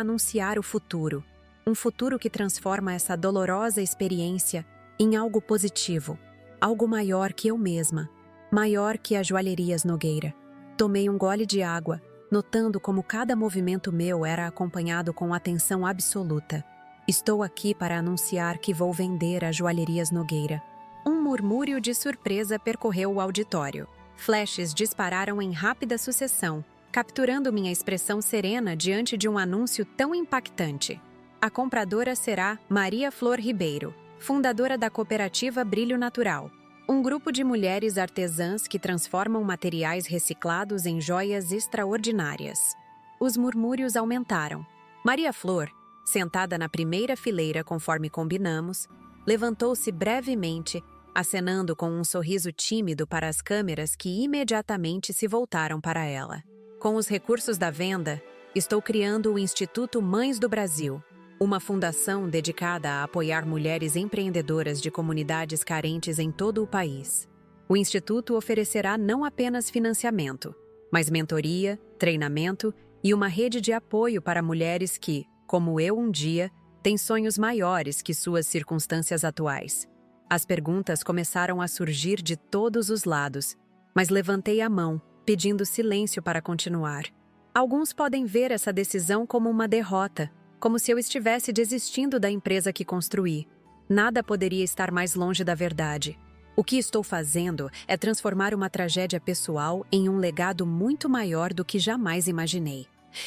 anunciar o futuro. Um futuro que transforma essa dolorosa experiência em algo positivo. Algo maior que eu mesma. Maior que a Joalherias Nogueira. Tomei um gole de água, notando como cada movimento meu era acompanhado com atenção absoluta. Estou aqui para anunciar que vou vender a Joalherias Nogueira. Um murmúrio de surpresa percorreu o auditório. Flashes dispararam em rápida sucessão, capturando minha expressão serena diante de um anúncio tão impactante. A compradora será Maria Flor Ribeiro, fundadora da cooperativa Brilho Natural, um grupo de mulheres artesãs que transformam materiais reciclados em joias extraordinárias. Os murmúrios aumentaram. Maria Flor, sentada na primeira fileira conforme combinamos, levantou-se brevemente, acenando com um sorriso tímido para as câmeras que imediatamente se voltaram para ela. Com os recursos da venda, estou criando o Instituto Mães do Brasil, uma fundação dedicada a apoiar mulheres empreendedoras de comunidades carentes em todo o país. O Instituto oferecerá não apenas financiamento, mas mentoria, treinamento e uma rede de apoio para mulheres que, como eu um dia, têm sonhos maiores que suas circunstâncias atuais. As perguntas começaram a surgir de todos os lados, mas levantei a mão, pedindo silêncio para continuar. Alguns podem ver essa decisão como uma derrota, como se eu estivesse desistindo da empresa que construí. Nada poderia estar mais longe da verdade. O que estou fazendo é transformar uma tragédia pessoal em um legado muito maior do que jamais imaginei.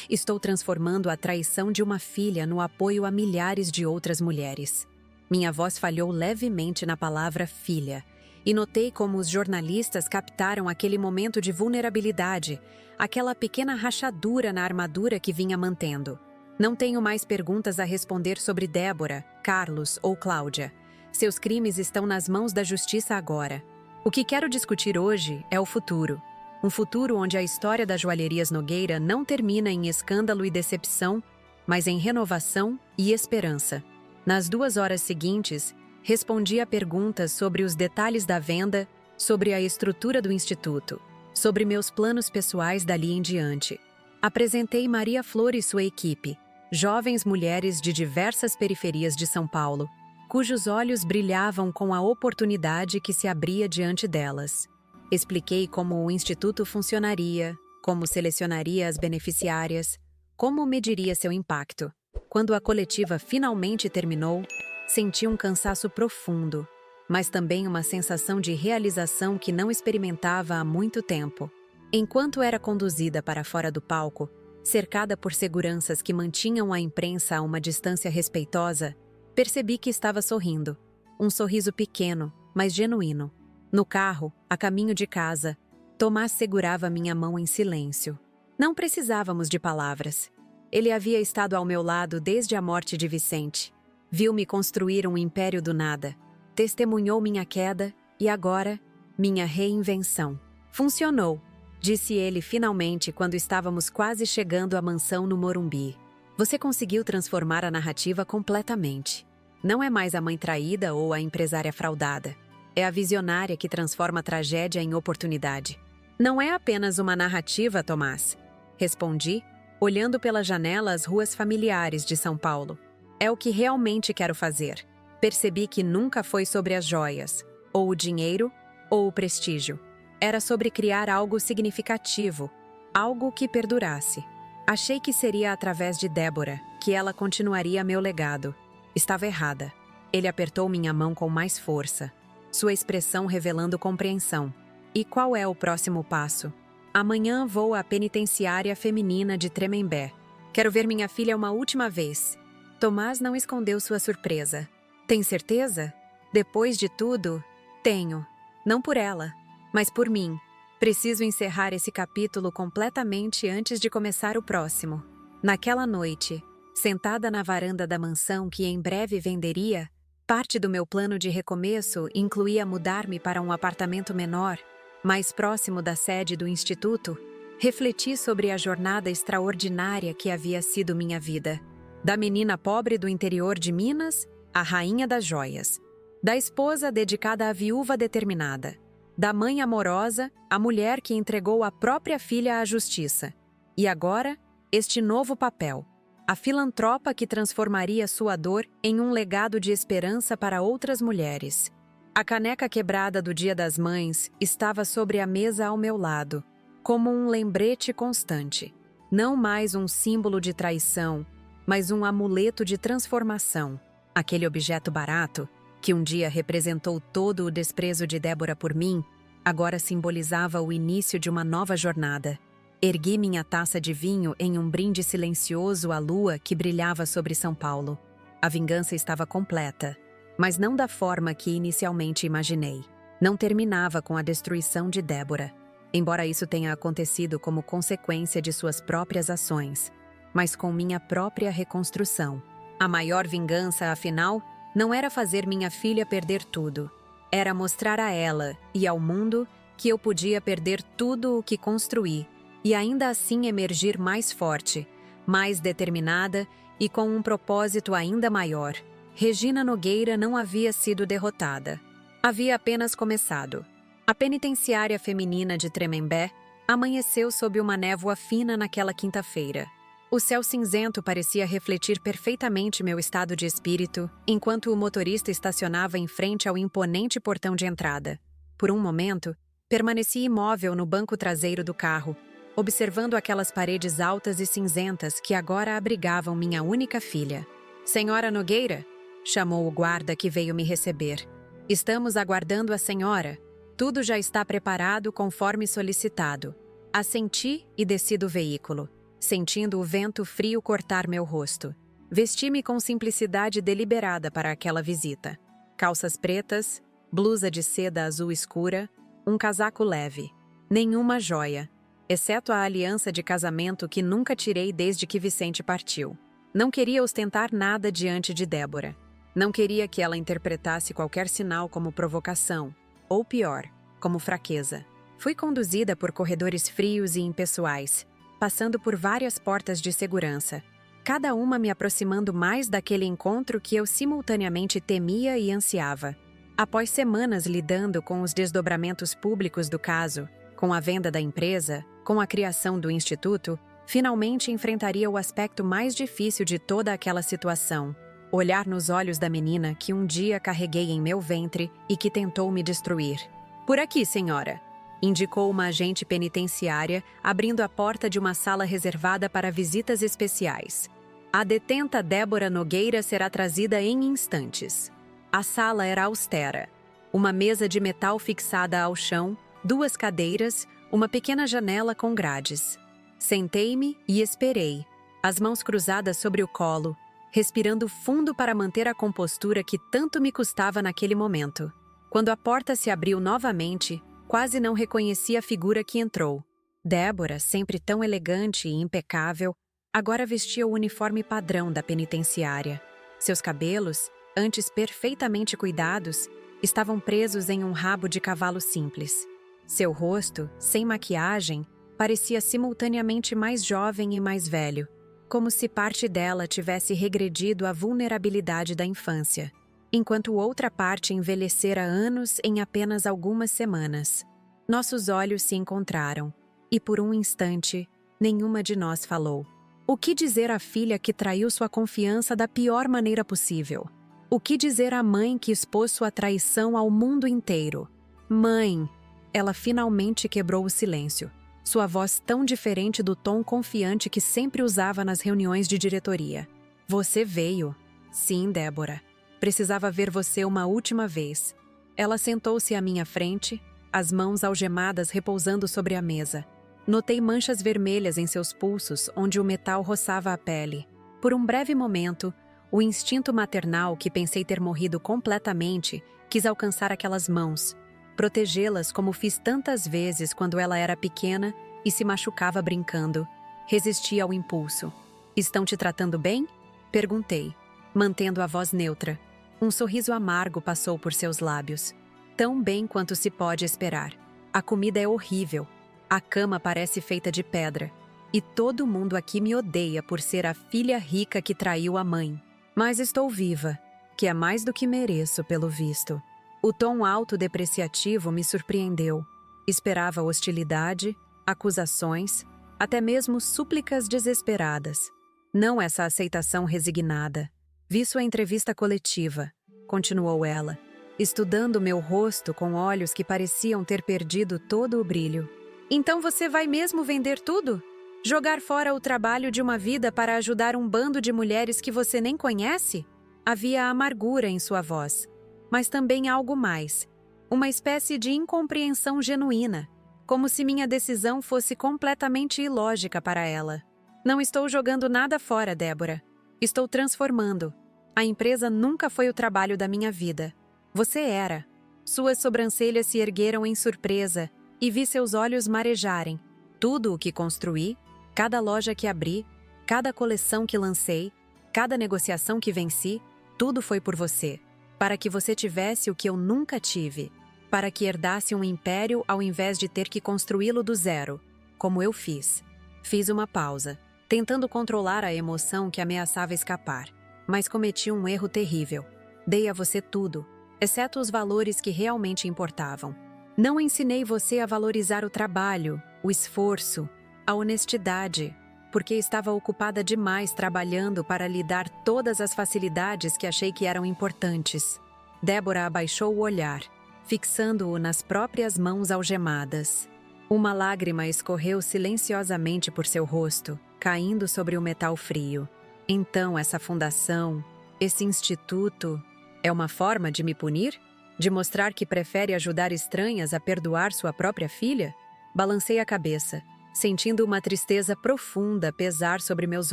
Estou transformando a traição de uma filha no apoio a milhares de outras mulheres. Minha voz falhou levemente na palavra filha, e notei como os jornalistas captaram aquele momento de vulnerabilidade, aquela pequena rachadura na armadura que vinha mantendo. Não tenho mais perguntas a responder sobre Débora, Carlos ou Cláudia. Seus crimes estão nas mãos da justiça agora. O que quero discutir hoje é o futuro. Um futuro onde a história da Joalherias Nogueira não termina em escândalo e decepção, mas em renovação e esperança. Nas 2 horas seguintes, respondi a perguntas sobre os detalhes da venda, sobre a estrutura do instituto, sobre meus planos pessoais dali em diante. Apresentei Maria Flor e sua equipe, jovens mulheres de diversas periferias de São Paulo, cujos olhos brilhavam com a oportunidade que se abria diante delas. Expliquei como o instituto funcionaria, como selecionaria as beneficiárias, como mediria seu impacto. Quando a coletiva finalmente terminou, senti um cansaço profundo, mas também uma sensação de realização que não experimentava há muito tempo. Enquanto era conduzida para fora do palco, cercada por seguranças que mantinham a imprensa a uma distância respeitosa, percebi que estava sorrindo. Um sorriso pequeno, mas genuíno. No carro, a caminho de casa, Tomás segurava minha mão em silêncio. Não precisávamos de palavras. Ele havia estado ao meu lado desde a morte de Vicente. Viu-me construir um império do nada. Testemunhou minha queda e agora, minha reinvenção. Funcionou, disse ele finalmente quando estávamos quase chegando à mansão no Morumbi. Você conseguiu transformar a narrativa completamente. Não é mais a mãe traída ou a empresária fraudada. É a visionária que transforma a tragédia em oportunidade. Não é apenas uma narrativa, Tomás. Respondi, olhando pela janela as ruas familiares de São Paulo. É o que realmente quero fazer. Percebi que nunca foi sobre as joias, ou o dinheiro, ou o prestígio. Era sobre criar algo significativo, algo que perdurasse. Achei que seria através de Débora, que ela continuaria meu legado. Estava errada. Ele apertou minha mão com mais força, sua expressão revelando compreensão. E qual é o próximo passo? Amanhã vou à penitenciária feminina de Tremembé. Quero ver minha filha uma última vez. Tomás não escondeu sua surpresa. Tem certeza? Depois de tudo, tenho. Não por ela, mas por mim. Preciso encerrar esse capítulo completamente antes de começar o próximo. Naquela noite, sentada na varanda da mansão que em breve venderia, parte do meu plano de recomeço incluía mudar-me para um apartamento menor, mais próximo da sede do instituto. Refleti sobre a jornada extraordinária que havia sido minha vida. Da menina pobre do interior de Minas a rainha das joias, da esposa dedicada à viúva determinada, da mãe amorosa, a mulher que entregou a própria filha à justiça. E agora, este novo papel, a filantropa que transformaria sua dor em um legado de esperança para outras mulheres. A caneca quebrada do Dia das Mães estava sobre a mesa ao meu lado, como um lembrete constante. Não mais um símbolo de traição, mas um amuleto de transformação. Aquele objeto barato, que um dia representou todo o desprezo de Débora por mim, agora simbolizava o início de uma nova jornada. Ergui minha taça de vinho em um brinde silencioso à lua que brilhava sobre São Paulo. A vingança estava completa, mas não da forma que inicialmente imaginei. Não terminava com a destruição de Débora, embora isso tenha acontecido como consequência de suas próprias ações, mas com minha própria reconstrução. A maior vingança, afinal, não era fazer minha filha perder tudo. Era mostrar a ela e ao mundo que eu podia perder tudo o que construí e ainda assim emergir mais forte, mais determinada e com um propósito ainda maior. Regina Nogueira não havia sido derrotada. Havia apenas começado. A penitenciária feminina de Tremembé amanheceu sob uma névoa fina naquela quinta-feira. O céu cinzento parecia refletir perfeitamente meu estado de espírito, enquanto o motorista estacionava em frente ao imponente portão de entrada. Por um momento, permaneci imóvel no banco traseiro do carro, observando aquelas paredes altas e cinzentas que agora abrigavam minha única filha. "Senhora Nogueira?", chamou o guarda que veio me receber. "Estamos aguardando a senhora. Tudo já está preparado conforme solicitado." Assenti e desci do veículo, sentindo o vento frio cortar meu rosto. Vesti-me com simplicidade deliberada para aquela visita. Calças pretas, blusa de seda azul escura, um casaco leve. Nenhuma joia, exceto a aliança de casamento que nunca tirei desde que Vicente partiu. Não queria ostentar nada diante de Débora. Não queria que ela interpretasse qualquer sinal como provocação, ou pior, como fraqueza. Fui conduzida por corredores frios e impessoais, passando por várias portas de segurança, cada uma me aproximando mais daquele encontro que eu simultaneamente temia e ansiava. Após semanas lidando com os desdobramentos públicos do caso, com a venda da empresa, com a criação do instituto, finalmente enfrentaria o aspecto mais difícil de toda aquela situação: olhar nos olhos da menina que um dia carreguei em meu ventre e que tentou me destruir. "Por aqui, senhora", indicou uma agente penitenciária, abrindo a porta de uma sala reservada para visitas especiais. "A detenta Débora Nogueira será trazida em instantes." A sala era austera. Uma mesa de metal fixada ao chão, 2 cadeiras, uma pequena janela com grades. Sentei-me e esperei, as mãos cruzadas sobre o colo, respirando fundo para manter a compostura que tanto me custava naquele momento. Quando a porta se abriu novamente, quase não reconheci a figura que entrou. Débora, sempre tão elegante e impecável, agora vestia o uniforme padrão da penitenciária. Seus cabelos, antes perfeitamente cuidados, estavam presos em um rabo de cavalo simples. Seu rosto, sem maquiagem, parecia simultaneamente mais jovem e mais velho, como se parte dela tivesse regredido à vulnerabilidade da infância, enquanto outra parte envelhecera anos em apenas algumas semanas. Nossos olhos se encontraram, e por um instante, nenhuma de nós falou. O que dizer à filha que traiu sua confiança da pior maneira possível? O que dizer à mãe que expôs sua traição ao mundo inteiro? "Mãe!" Ela finalmente quebrou o silêncio, sua voz tão diferente do tom confiante que sempre usava nas reuniões de diretoria. "Você veio." "Sim, Débora. Precisava ver você uma última vez." Ela sentou-se à minha frente, as mãos algemadas repousando sobre a mesa. Notei manchas vermelhas em seus pulsos, onde o metal roçava a pele. Por um breve momento, o instinto maternal que pensei ter morrido completamente quis alcançar aquelas mãos, protegê-las como fiz tantas vezes quando ela era pequena e se machucava brincando. Resisti ao impulso. "Estão te tratando bem?" perguntei, mantendo a voz neutra. Um sorriso amargo passou por seus lábios. "Tão bem quanto se pode esperar. A comida é horrível. A cama parece feita de pedra. E todo mundo aqui me odeia por ser a filha rica que traiu a mãe. Mas estou viva. que é mais do que mereço, pelo visto. O tom autodepreciativo me surpreendeu. Esperava hostilidade, acusações, até mesmo súplicas desesperadas. Não essa aceitação resignada. Vi sua entrevista coletiva, continuou ela, estudando meu rosto com olhos que pareciam ter perdido todo o brilho. Então você vai mesmo vender tudo? Jogar fora o trabalho de uma vida para ajudar um bando de mulheres que você nem conhece? Havia amargura em sua voz, mas também algo mais. Uma espécie de incompreensão genuína, como se minha decisão fosse completamente ilógica para ela. Não estou jogando nada fora, Débora. Estou transformando. A empresa nunca foi o trabalho da minha vida. Você era. Suas sobrancelhas se ergueram em surpresa e vi seus olhos marejarem. Tudo o que construí, cada loja que abri, cada coleção que lancei, cada negociação que venci, tudo foi por você. Para que você tivesse o que eu nunca tive. Para que herdasse um império ao invés de ter que construí-lo do zero, como eu fiz. Fiz uma pausa, tentando controlar a emoção que ameaçava escapar. Mas cometi um erro terrível. Dei a você tudo, exceto os valores que realmente importavam. Não ensinei você a valorizar o trabalho, o esforço, a honestidade, porque estava ocupada demais trabalhando para lhe dar todas as facilidades que achei que eram importantes. Débora abaixou o olhar, fixando-o nas próprias mãos algemadas. Uma lágrima escorreu silenciosamente por seu rosto, caindo sobre o metal frio. Então essa fundação, esse instituto, é uma forma de me punir? De mostrar que prefere ajudar estranhas a perdoar sua própria filha? Balancei a cabeça, sentindo uma tristeza profunda pesar sobre meus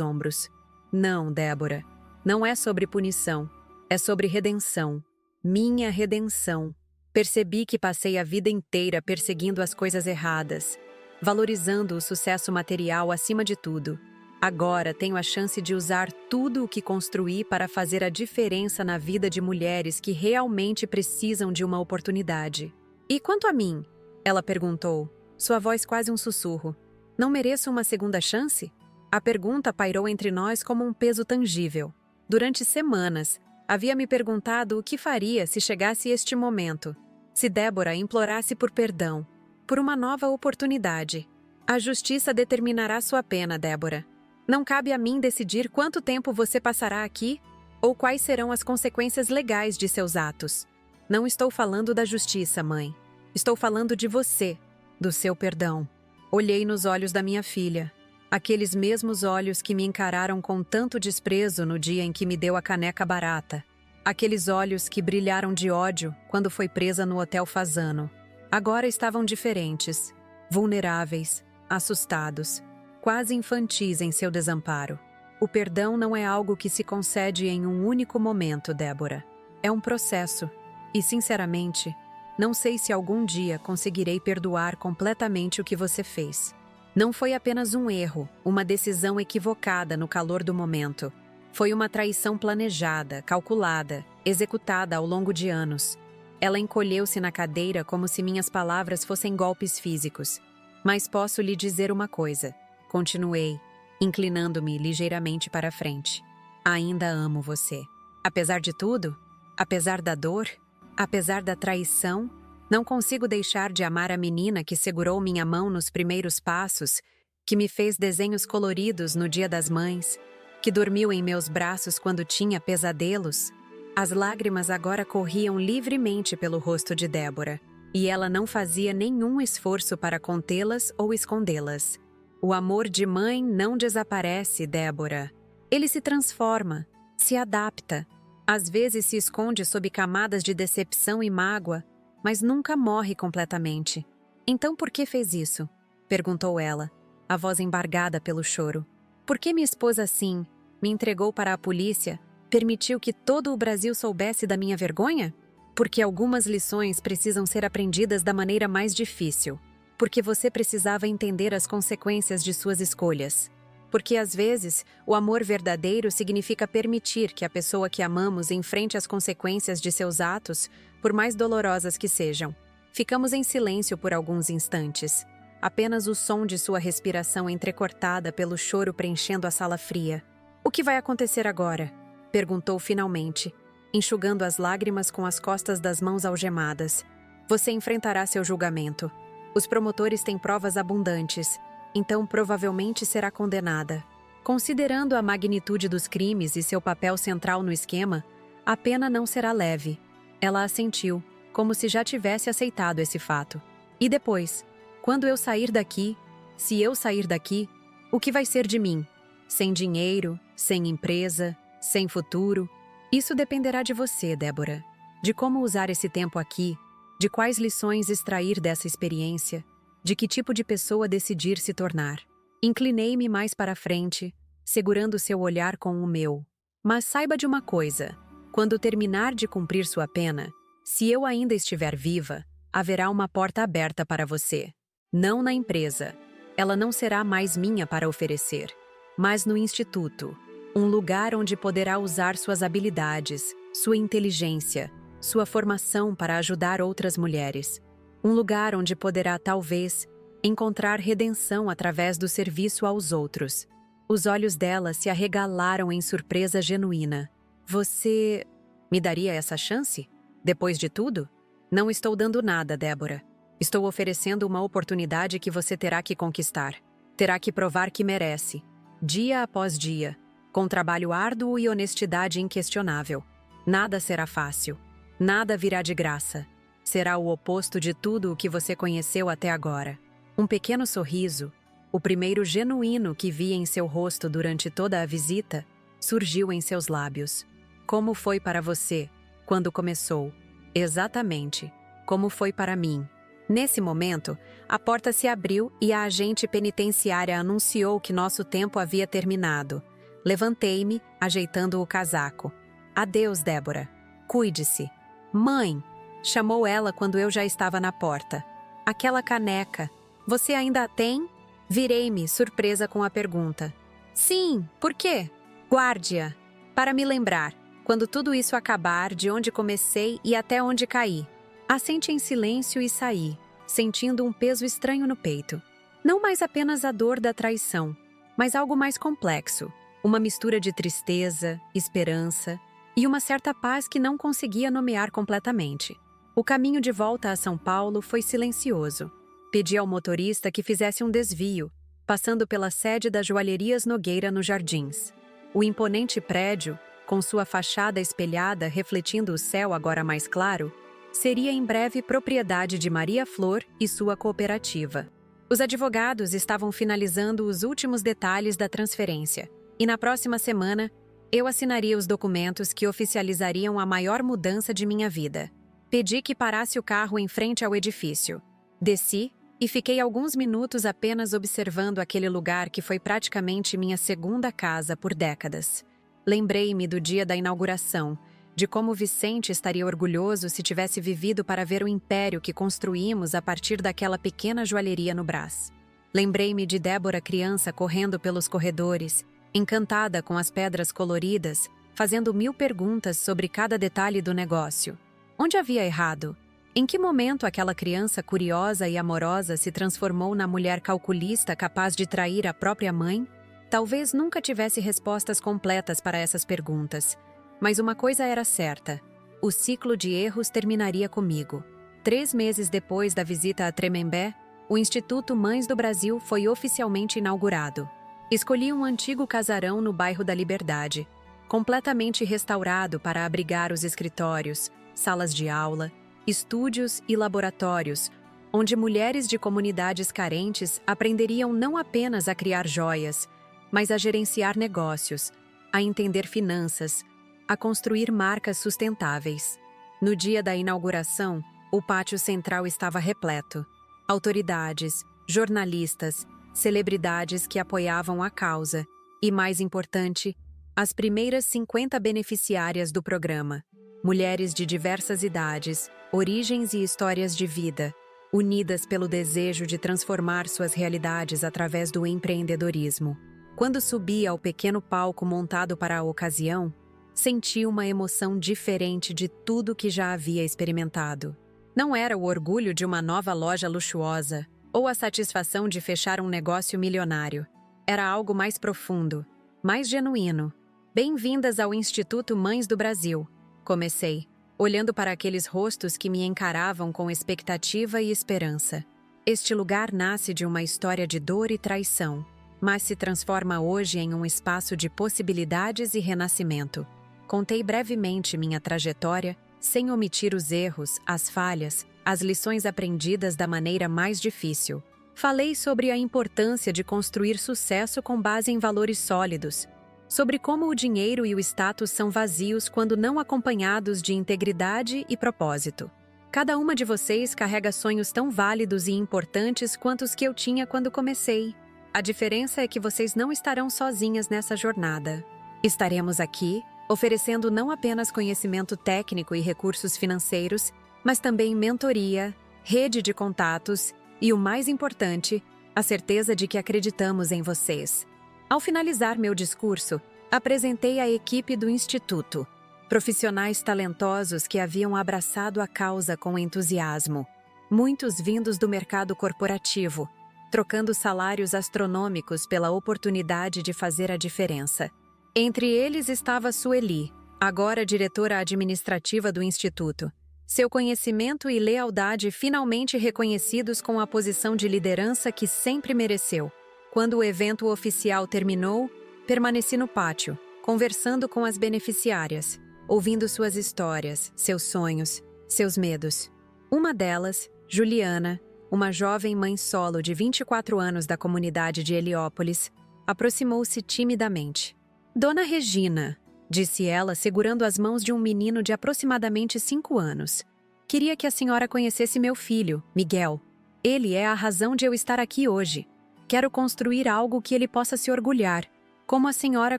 ombros. Não, Débora, não é sobre punição, é sobre redenção. Minha redenção. Percebi que passei a vida inteira perseguindo as coisas erradas, valorizando o sucesso material acima de tudo. Agora tenho a chance de usar tudo o que construí para fazer a diferença na vida de mulheres que realmente precisam de uma oportunidade. E quanto a mim? Ela perguntou, sua voz quase um sussurro. Não mereço uma segunda chance? A pergunta pairou entre nós como um peso tangível. Durante semanas, havia me perguntado o que faria se chegasse este momento. Se Débora implorasse por perdão, por uma nova oportunidade. A justiça determinará sua pena, Débora. Não cabe a mim decidir quanto tempo você passará aqui ou quais serão as consequências legais de seus atos. Não estou falando da justiça, mãe. Estou falando de você, do seu perdão. Olhei nos olhos da minha filha, aqueles mesmos olhos que me encararam com tanto desprezo no dia em que me deu a caneca barata. Aqueles olhos que brilharam de ódio quando foi presa no Hotel Fasano. Agora estavam diferentes, vulneráveis, assustados, quase infantis em seu desamparo. O perdão não é algo que se concede em um único momento, Débora. É um processo. E, sinceramente, não sei se algum dia conseguirei perdoar completamente o que você fez. Não foi apenas um erro, uma decisão equivocada no calor do momento. Foi uma traição planejada, calculada, executada ao longo de anos. Ela encolheu-se na cadeira como se minhas palavras fossem golpes físicos. Mas posso lhe dizer uma coisa. Continuei, inclinando-me ligeiramente para a frente. Ainda amo você. Apesar de tudo, apesar da dor, apesar da traição, não consigo deixar de amar a menina que segurou minha mão nos primeiros passos, que me fez desenhos coloridos no Dia das Mães, que dormiu em meus braços quando tinha pesadelos. As lágrimas agora corriam livremente pelo rosto de Débora, e ela não fazia nenhum esforço para contê-las ou escondê-las. O amor de mãe não desaparece, Débora. Ele se transforma, se adapta. Às vezes se esconde sob camadas de decepção e mágoa, mas nunca morre completamente. Então por que fez isso? Perguntou ela, a voz embargada pelo choro. Por que me expôs assim? Me entregou para a polícia? Permitiu que todo o Brasil soubesse da minha vergonha? Porque algumas lições precisam ser aprendidas da maneira mais difícil. Porque você precisava entender as consequências de suas escolhas. Porque, às vezes, o amor verdadeiro significa permitir que a pessoa que amamos enfrente as consequências de seus atos, por mais dolorosas que sejam. Ficamos em silêncio por alguns instantes. Apenas o som de sua respiração entrecortada pelo choro preenchendo a sala fria. O que vai acontecer agora? Perguntou finalmente. enxugando as lágrimas com as costas das mãos algemadas. Você enfrentará seu julgamento. Os promotores têm provas abundantes, então provavelmente será condenada. Considerando a magnitude dos crimes e seu papel central no esquema, a pena não será leve. Ela assentiu, como se já tivesse aceitado esse fato. E depois, quando eu sair daqui, se eu sair daqui, o que vai ser de mim? Sem dinheiro, sem empresa, sem futuro? Isso dependerá de você, Débora. De como usar esse tempo aqui, de quais lições extrair dessa experiência, de que tipo de pessoa decidir se tornar. Inclinei-me mais para a frente, segurando seu olhar com o meu. Mas saiba de uma coisa: quando terminar de cumprir sua pena, se eu ainda estiver viva, haverá uma porta aberta para você. Não na empresa. Ela não será mais minha para oferecer, mas no instituto. Um lugar onde poderá usar suas habilidades, sua inteligência, sua formação para ajudar outras mulheres. Um lugar onde poderá, talvez, encontrar redenção através do serviço aos outros. Os olhos dela se arregalaram em surpresa genuína. Você me daria essa chance? Depois de tudo? Não estou dando nada, Débora. Estou oferecendo uma oportunidade que você terá que conquistar. Terá que provar que merece. Dia após dia, com trabalho árduo e honestidade inquestionável. Nada será fácil. Nada virá de graça. Será o oposto de tudo o que você conheceu até agora. Um pequeno sorriso, o primeiro genuíno que vi em seu rosto durante toda a visita, surgiu em seus lábios. Como foi para você, quando começou? Exatamente, como foi para mim. Nesse momento, a porta se abriu e a agente penitenciária anunciou que nosso tempo havia terminado. Levantei-me, ajeitando o casaco. Adeus, Débora. Cuide-se. Mãe! Chamou ela quando eu já estava na porta. Aquela caneca. Você ainda a tem? Virei-me, surpresa com a pergunta. Sim, por quê? Guarde-a. Para me lembrar, quando tudo isso acabar, de onde comecei e até onde caí. Assente em silêncio e saí, sentindo um peso estranho no peito. Não mais apenas a dor da traição, mas algo mais complexo. Uma mistura de tristeza, esperança e uma certa paz que não conseguia nomear completamente. O caminho de volta a São Paulo foi silencioso. Pedi ao motorista que fizesse um desvio, passando pela sede da Joalherias Nogueira nos Jardins. O imponente prédio, com sua fachada espelhada refletindo o céu agora mais claro, seria em breve propriedade de Maria Flor e sua cooperativa. Os advogados estavam finalizando os últimos detalhes da transferência, e na próxima semana eu assinaria os documentos que oficializariam a maior mudança de minha vida. Pedi que parasse o carro em frente ao edifício. Desci e fiquei alguns minutos apenas observando aquele lugar que foi praticamente minha segunda casa por décadas. Lembrei-me do dia da inauguração, de como Vicente estaria orgulhoso se tivesse vivido para ver o império que construímos a partir daquela pequena joalheria no Brás. Lembrei-me de Débora criança correndo pelos corredores, encantada com as pedras coloridas, fazendo 1000 perguntas sobre cada detalhe do negócio. Onde havia errado? Em que momento aquela criança curiosa e amorosa se transformou na mulher calculista capaz de trair a própria mãe? Talvez nunca tivesse respostas completas para essas perguntas. Mas uma coisa era certa: o ciclo de erros terminaria comigo. 3 meses depois da visita a Tremembé, o Instituto Mães do Brasil foi oficialmente inaugurado. Escolhi um antigo casarão no bairro da Liberdade, completamente restaurado para abrigar os escritórios, salas de aula, estúdios e laboratórios, onde mulheres de comunidades carentes aprenderiam não apenas a criar joias, mas a gerenciar negócios, a entender finanças, a construir marcas sustentáveis. No dia da inauguração, o pátio central estava repleto. Autoridades, jornalistas, celebridades que apoiavam a causa e, mais importante, as primeiras 50 beneficiárias do programa. Mulheres de diversas idades, origens e histórias de vida, unidas pelo desejo de transformar suas realidades através do empreendedorismo. Quando subi ao pequeno palco montado para a ocasião, senti uma emoção diferente de tudo que já havia experimentado. Não era o orgulho de uma nova loja luxuosa ou a satisfação de fechar um negócio milionário. Era algo mais profundo, mais genuíno. Bem-vindas ao Instituto Mães do Brasil, Comecei, olhando para aqueles rostos que me encaravam com expectativa e esperança. Este lugar nasce de uma história de dor e traição, mas se transforma hoje em um espaço de possibilidades e renascimento. Contei brevemente minha trajetória, sem omitir os erros, as falhas, as lições aprendidas da maneira mais difícil. Falei sobre a importância de construir sucesso com base em valores sólidos, sobre como o dinheiro e o status são vazios quando não acompanhados de integridade e propósito. Cada uma de vocês carrega sonhos tão válidos e importantes quanto os que eu tinha quando comecei. A diferença é que vocês não estarão sozinhas nessa jornada. Estaremos aqui, oferecendo não apenas conhecimento técnico e recursos financeiros, mas também mentoria, rede de contatos e, o mais importante, a certeza de que acreditamos em vocês. Ao finalizar meu discurso, apresentei a equipe do Instituto, profissionais talentosos que haviam abraçado a causa com entusiasmo, muitos vindos do mercado corporativo, trocando salários astronômicos pela oportunidade de fazer a diferença. Entre eles estava Sueli, agora diretora administrativa do Instituto. Seu conhecimento e lealdade finalmente reconhecidos com a posição de liderança que sempre mereceu. Quando o evento oficial terminou, permaneci no pátio, conversando com as beneficiárias, ouvindo suas histórias, seus sonhos, seus medos. Uma delas, Juliana, uma jovem mãe solo de 24 anos da comunidade de Heliópolis, aproximou-se timidamente. Dona Regina, disse ela, segurando as mãos de um menino de aproximadamente 5 anos. Queria que a senhora conhecesse meu filho, Miguel. Ele é a razão de eu estar aqui hoje. Quero construir algo que ele possa se orgulhar, como a senhora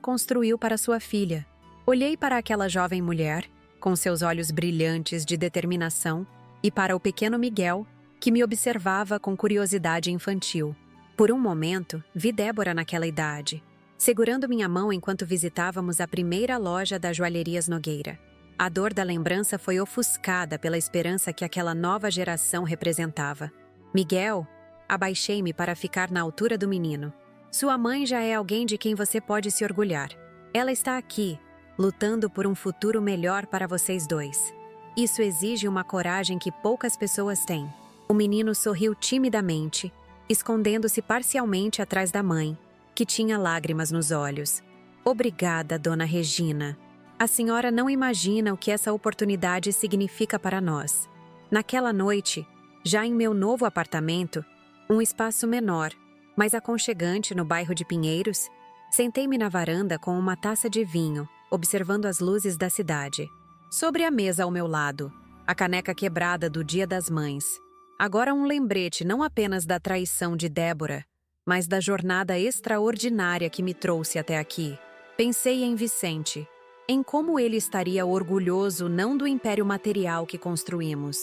construiu para sua filha. Olhei para aquela jovem mulher, com seus olhos brilhantes de determinação, e para o pequeno Miguel, que me observava com curiosidade infantil. Por um momento, vi Débora naquela idade, segurando minha mão enquanto visitávamos a primeira loja da Joalherias Nogueira. A dor da lembrança foi ofuscada pela esperança que aquela nova geração representava. Miguel, abaixei-me para ficar na altura do menino. Sua mãe já é alguém de quem você pode se orgulhar. Ela está aqui, lutando por um futuro melhor para vocês dois. Isso exige uma coragem que poucas pessoas têm. O menino sorriu timidamente, escondendo-se parcialmente atrás da mãe, que tinha lágrimas nos olhos. Obrigada, Dona Regina. A senhora não imagina o que essa oportunidade significa para nós. Naquela noite, já em meu novo apartamento, um espaço menor, mais aconchegante no bairro de Pinheiros, sentei-me na varanda com uma taça de vinho, observando as luzes da cidade. Sobre a mesa ao meu lado, a caneca quebrada do Dia das Mães. Agora um lembrete não apenas da traição de Débora, mas da jornada extraordinária que me trouxe até aqui. Pensei em Vicente, em como ele estaria orgulhoso não do império material que construímos,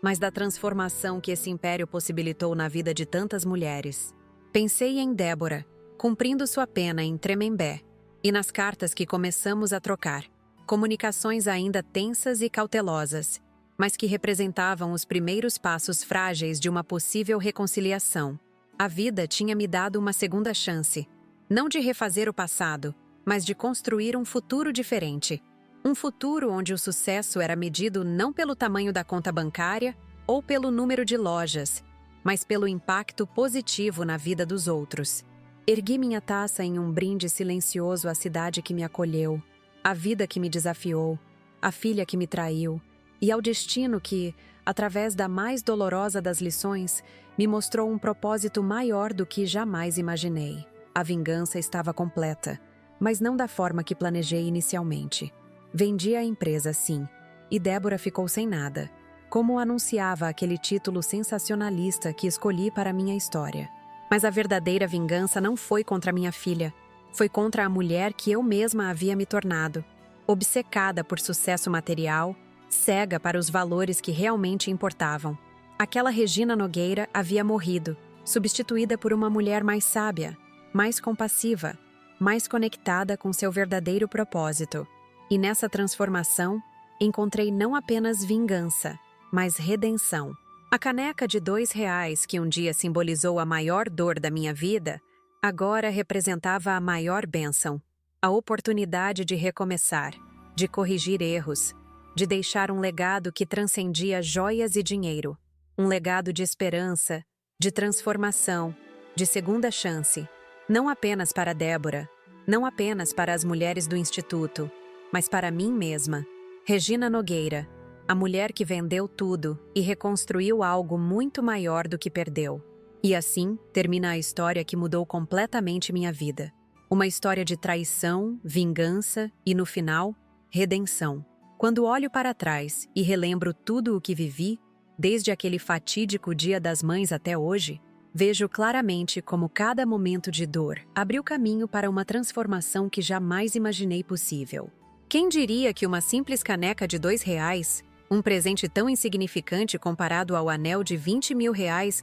mas da transformação que esse império possibilitou na vida de tantas mulheres. Pensei em Débora, cumprindo sua pena em Tremembé, e nas cartas que começamos a trocar, comunicações ainda tensas e cautelosas, mas que representavam os primeiros passos frágeis de uma possível reconciliação. A vida tinha me dado uma segunda chance, não de refazer o passado, mas de construir um futuro diferente. Um futuro onde o sucesso era medido não pelo tamanho da conta bancária ou pelo número de lojas, mas pelo impacto positivo na vida dos outros. Ergui minha taça em um brinde silencioso à cidade que me acolheu, à vida que me desafiou, à filha que me traiu, e ao destino que, através da mais dolorosa das lições, me mostrou um propósito maior do que jamais imaginei. A vingança estava completa, mas não da forma que planejei inicialmente. Vendi a empresa, sim, e Débora ficou sem nada, como anunciava aquele título sensacionalista que escolhi para minha história. Mas a verdadeira vingança não foi contra minha filha, foi contra a mulher que eu mesma havia me tornado, obcecada por sucesso material, cega para os valores que realmente importavam. Aquela Regina Nogueira havia morrido, substituída por uma mulher mais sábia, mais compassiva, mais conectada com seu verdadeiro propósito. E nessa transformação, encontrei não apenas vingança, mas redenção. A caneca de R$ 2 que um dia simbolizou a maior dor da minha vida, agora representava a maior bênção. A oportunidade de recomeçar, de corrigir erros, de deixar um legado que transcendia joias e dinheiro. Um legado de esperança, de transformação, de segunda chance. Não apenas para Débora, não apenas para as mulheres do Instituto, mas para mim mesma, Regina Nogueira, a mulher que vendeu tudo e reconstruiu algo muito maior do que perdeu. E assim termina a história que mudou completamente minha vida. Uma história de traição, vingança e, no final, redenção. Quando olho para trás e relembro tudo o que vivi, desde aquele fatídico Dia das Mães até hoje, vejo claramente como cada momento de dor abriu caminho para uma transformação que jamais imaginei possível. Quem diria que uma simples caneca de R$ 2, um presente tão insignificante comparado ao anel de R$ 20 mil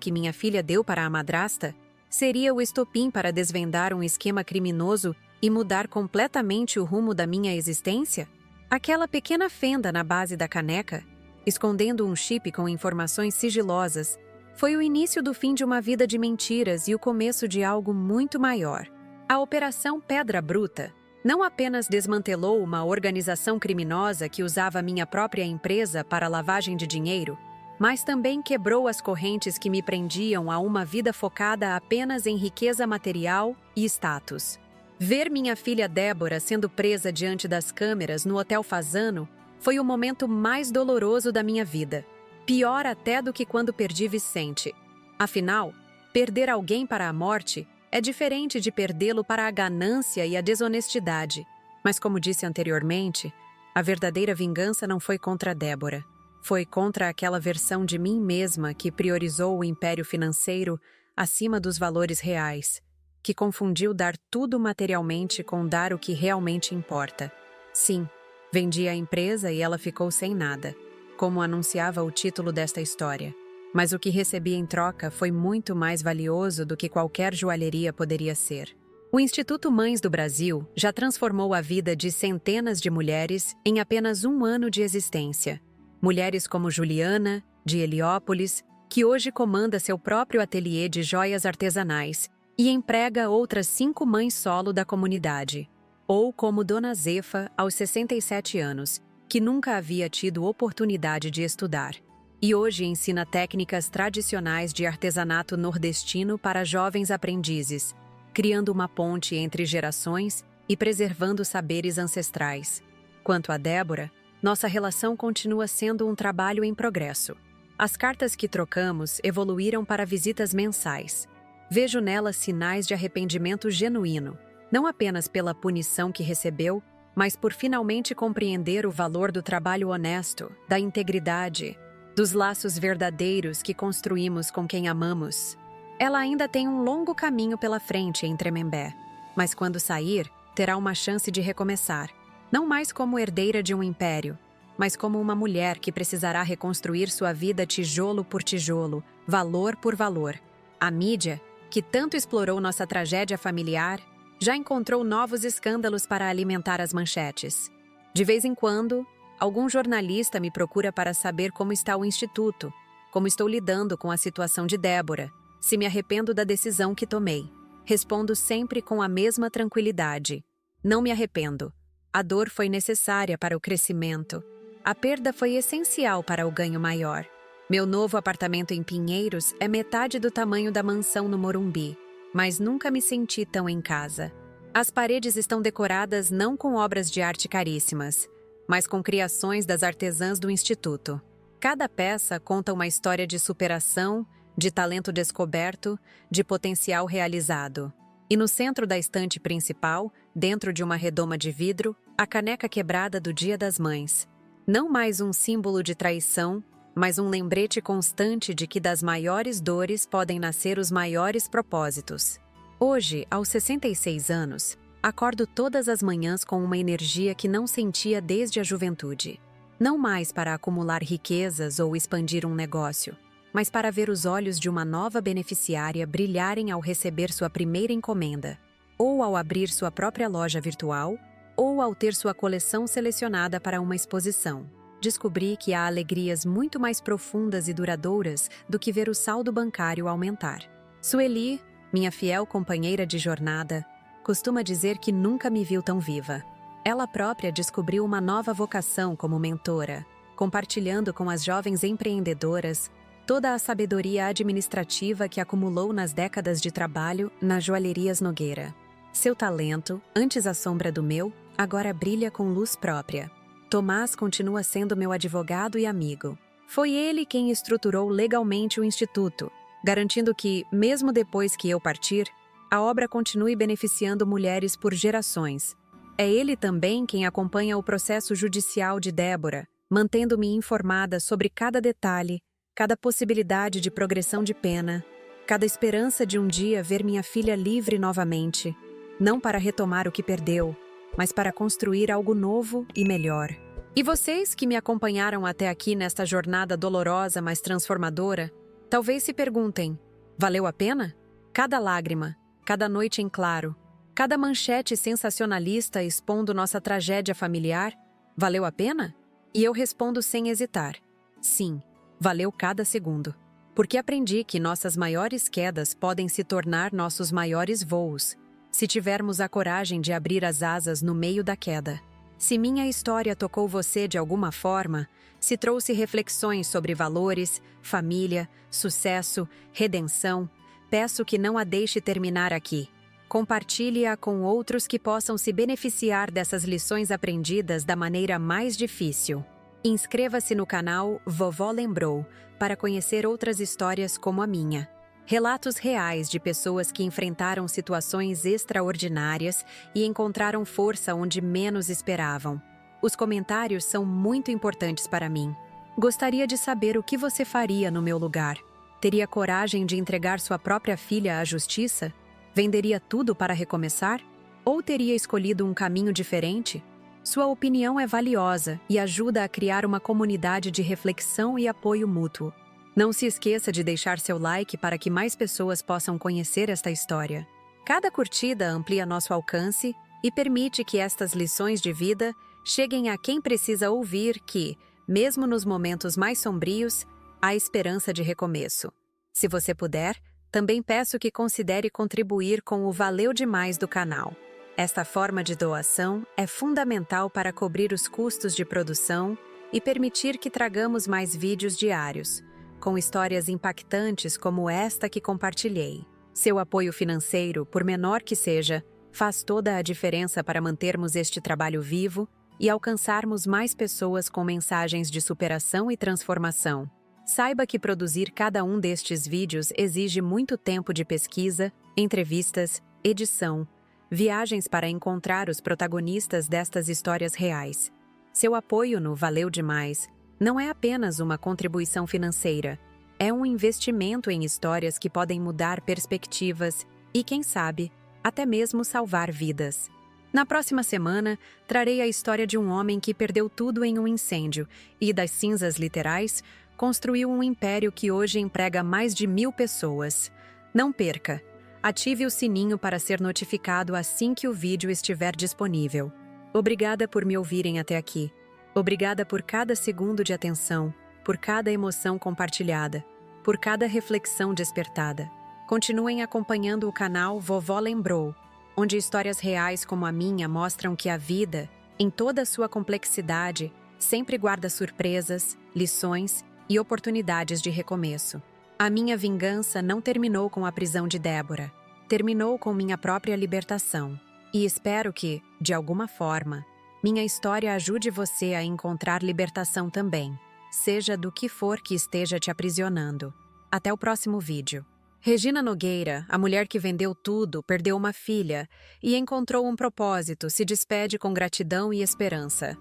que minha filha deu para a madrasta, seria o estopim para desvendar um esquema criminoso e mudar completamente o rumo da minha existência? Aquela pequena fenda na base da caneca, escondendo um chip com informações sigilosas, foi o início do fim de uma vida de mentiras e o começo de algo muito maior. A Operação Pedra Bruta não apenas desmantelou uma organização criminosa que usava minha própria empresa para lavagem de dinheiro, mas também quebrou as correntes que me prendiam a uma vida focada apenas em riqueza material e status. Ver minha filha Débora sendo presa diante das câmeras no Hotel Fasano foi o momento mais doloroso da minha vida. Pior até do que quando perdi Vicente. Afinal, perder alguém para a morte é diferente de perdê-lo para a ganância e a desonestidade. Mas como disse anteriormente, a verdadeira vingança não foi contra Débora. Foi contra aquela versão de mim mesma que priorizou o império financeiro acima dos valores reais, que confundiu dar tudo materialmente com dar o que realmente importa. Sim, vendi a empresa e ela ficou sem nada, como anunciava o título desta história. Mas o que recebi em troca foi muito mais valioso do que qualquer joalheria poderia ser. O Instituto Mães do Brasil já transformou a vida de centenas de mulheres em apenas um ano de existência. Mulheres como Juliana, de Heliópolis, que hoje comanda seu próprio ateliê de joias artesanais e emprega outras 5 mães solo da comunidade. Ou como Dona Zefa, aos 67 anos, que nunca havia tido oportunidade de estudar. E hoje ensina técnicas tradicionais de artesanato nordestino para jovens aprendizes, criando uma ponte entre gerações e preservando saberes ancestrais. Quanto a Débora, nossa relação continua sendo um trabalho em progresso. As cartas que trocamos evoluíram para visitas mensais. Vejo nelas sinais de arrependimento genuíno, não apenas pela punição que recebeu, mas por finalmente compreender o valor do trabalho honesto, da integridade, dos laços verdadeiros que construímos com quem amamos. Ela ainda tem um longo caminho pela frente em Tremembé, mas quando sair, terá uma chance de recomeçar, não mais como herdeira de um império, mas como uma mulher que precisará reconstruir sua vida tijolo por tijolo, valor por valor. A mídia, que tanto explorou nossa tragédia familiar, já encontrou novos escândalos para alimentar as manchetes. De vez em quando, algum jornalista me procura para saber como está o Instituto, como estou lidando com a situação de Débora, se me arrependo da decisão que tomei. Respondo sempre com a mesma tranquilidade. Não me arrependo. A dor foi necessária para o crescimento. A perda foi essencial para o ganho maior. Meu novo apartamento em Pinheiros é metade do tamanho da mansão no Morumbi, mas nunca me senti tão em casa. As paredes estão decoradas não com obras de arte caríssimas, mas com criações das artesãs do Instituto. Cada peça conta uma história de superação, de talento descoberto, de potencial realizado. E no centro da estante principal, dentro de uma redoma de vidro, a caneca quebrada do Dia das Mães. Não mais um símbolo de traição, mas um lembrete constante de que das maiores dores podem nascer os maiores propósitos. Hoje, aos 66 anos, acordo todas as manhãs com uma energia que não sentia desde a juventude. Não mais para acumular riquezas ou expandir um negócio, mas para ver os olhos de uma nova beneficiária brilharem ao receber sua primeira encomenda, ou ao abrir sua própria loja virtual, ou ao ter sua coleção selecionada para uma exposição. Descobri que há alegrias muito mais profundas e duradouras do que ver o saldo bancário aumentar. Sueli, minha fiel companheira de jornada, costuma dizer que nunca me viu tão viva. Ela própria descobriu uma nova vocação como mentora, compartilhando com as jovens empreendedoras toda a sabedoria administrativa que acumulou nas décadas de trabalho nas joalherias Nogueira. Seu talento, antes à sombra do meu, agora brilha com luz própria. Tomás continua sendo meu advogado e amigo. Foi ele quem estruturou legalmente o Instituto, garantindo que, mesmo depois que eu partir, a obra continue beneficiando mulheres por gerações. É ele também quem acompanha o processo judicial de Débora, mantendo-me informada sobre cada detalhe, cada possibilidade de progressão de pena, cada esperança de um dia ver minha filha livre novamente, não para retomar o que perdeu, mas para construir algo novo e melhor. E vocês que me acompanharam até aqui nesta jornada dolorosa, mas transformadora, talvez se perguntem: valeu a pena? Cada lágrima, cada noite em claro, cada manchete sensacionalista expondo nossa tragédia familiar, valeu a pena? E eu respondo sem hesitar: sim, valeu cada segundo. Porque aprendi que nossas maiores quedas podem se tornar nossos maiores voos, se tivermos a coragem de abrir as asas no meio da queda. Se minha história tocou você de alguma forma, se trouxe reflexões sobre valores, família, sucesso, redenção, peço que não a deixe terminar aqui. Compartilhe-a com outros que possam se beneficiar dessas lições aprendidas da maneira mais difícil. Inscreva-se no canal Vovó Lembrou para conhecer outras histórias como a minha. Relatos reais de pessoas que enfrentaram situações extraordinárias e encontraram força onde menos esperavam. Os comentários são muito importantes para mim. Gostaria de saber o que você faria no meu lugar. Teria coragem de entregar sua própria filha à justiça? Venderia tudo para recomeçar? Ou teria escolhido um caminho diferente? Sua opinião é valiosa e ajuda a criar uma comunidade de reflexão e apoio mútuo. Não se esqueça de deixar seu like para que mais pessoas possam conhecer esta história. Cada curtida amplia nosso alcance e permite que estas lições de vida cheguem a quem precisa ouvir que, mesmo nos momentos mais sombrios, há esperança de recomeço. Se você puder, também peço que considere contribuir com o Valeu Demais do canal. Esta forma de doação é fundamental para cobrir os custos de produção e permitir que tragamos mais vídeos diários, com histórias impactantes como esta que compartilhei. Seu apoio financeiro, por menor que seja, faz toda a diferença para mantermos este trabalho vivo e alcançarmos mais pessoas com mensagens de superação e transformação. Saiba que produzir cada um destes vídeos exige muito tempo de pesquisa, entrevistas, edição, viagens para encontrar os protagonistas destas histórias reais. Seu apoio no Valeu Demais não é apenas uma contribuição financeira, é um investimento em histórias que podem mudar perspectivas e, quem sabe, até mesmo salvar vidas. Na próxima semana, trarei a história de um homem que perdeu tudo em um incêndio e, das cinzas literais, construiu um império que hoje emprega mais de 1000 pessoas. Não perca! Ative o sininho para ser notificado assim que o vídeo estiver disponível. Obrigada por me ouvirem até aqui. Obrigada por cada segundo de atenção, por cada emoção compartilhada, por cada reflexão despertada. Continuem acompanhando o canal Vovó Lembrou, onde histórias reais como a minha mostram que a vida, em toda a sua complexidade, sempre guarda surpresas, lições e oportunidades de recomeço. A minha vingança não terminou com a prisão de Débora, terminou com minha própria libertação. E espero que, de alguma forma, minha história ajude você a encontrar libertação também, seja do que for que esteja te aprisionando. Até o próximo vídeo. Regina Nogueira, a mulher que vendeu tudo, perdeu uma filha e encontrou um propósito, se despede com gratidão e esperança.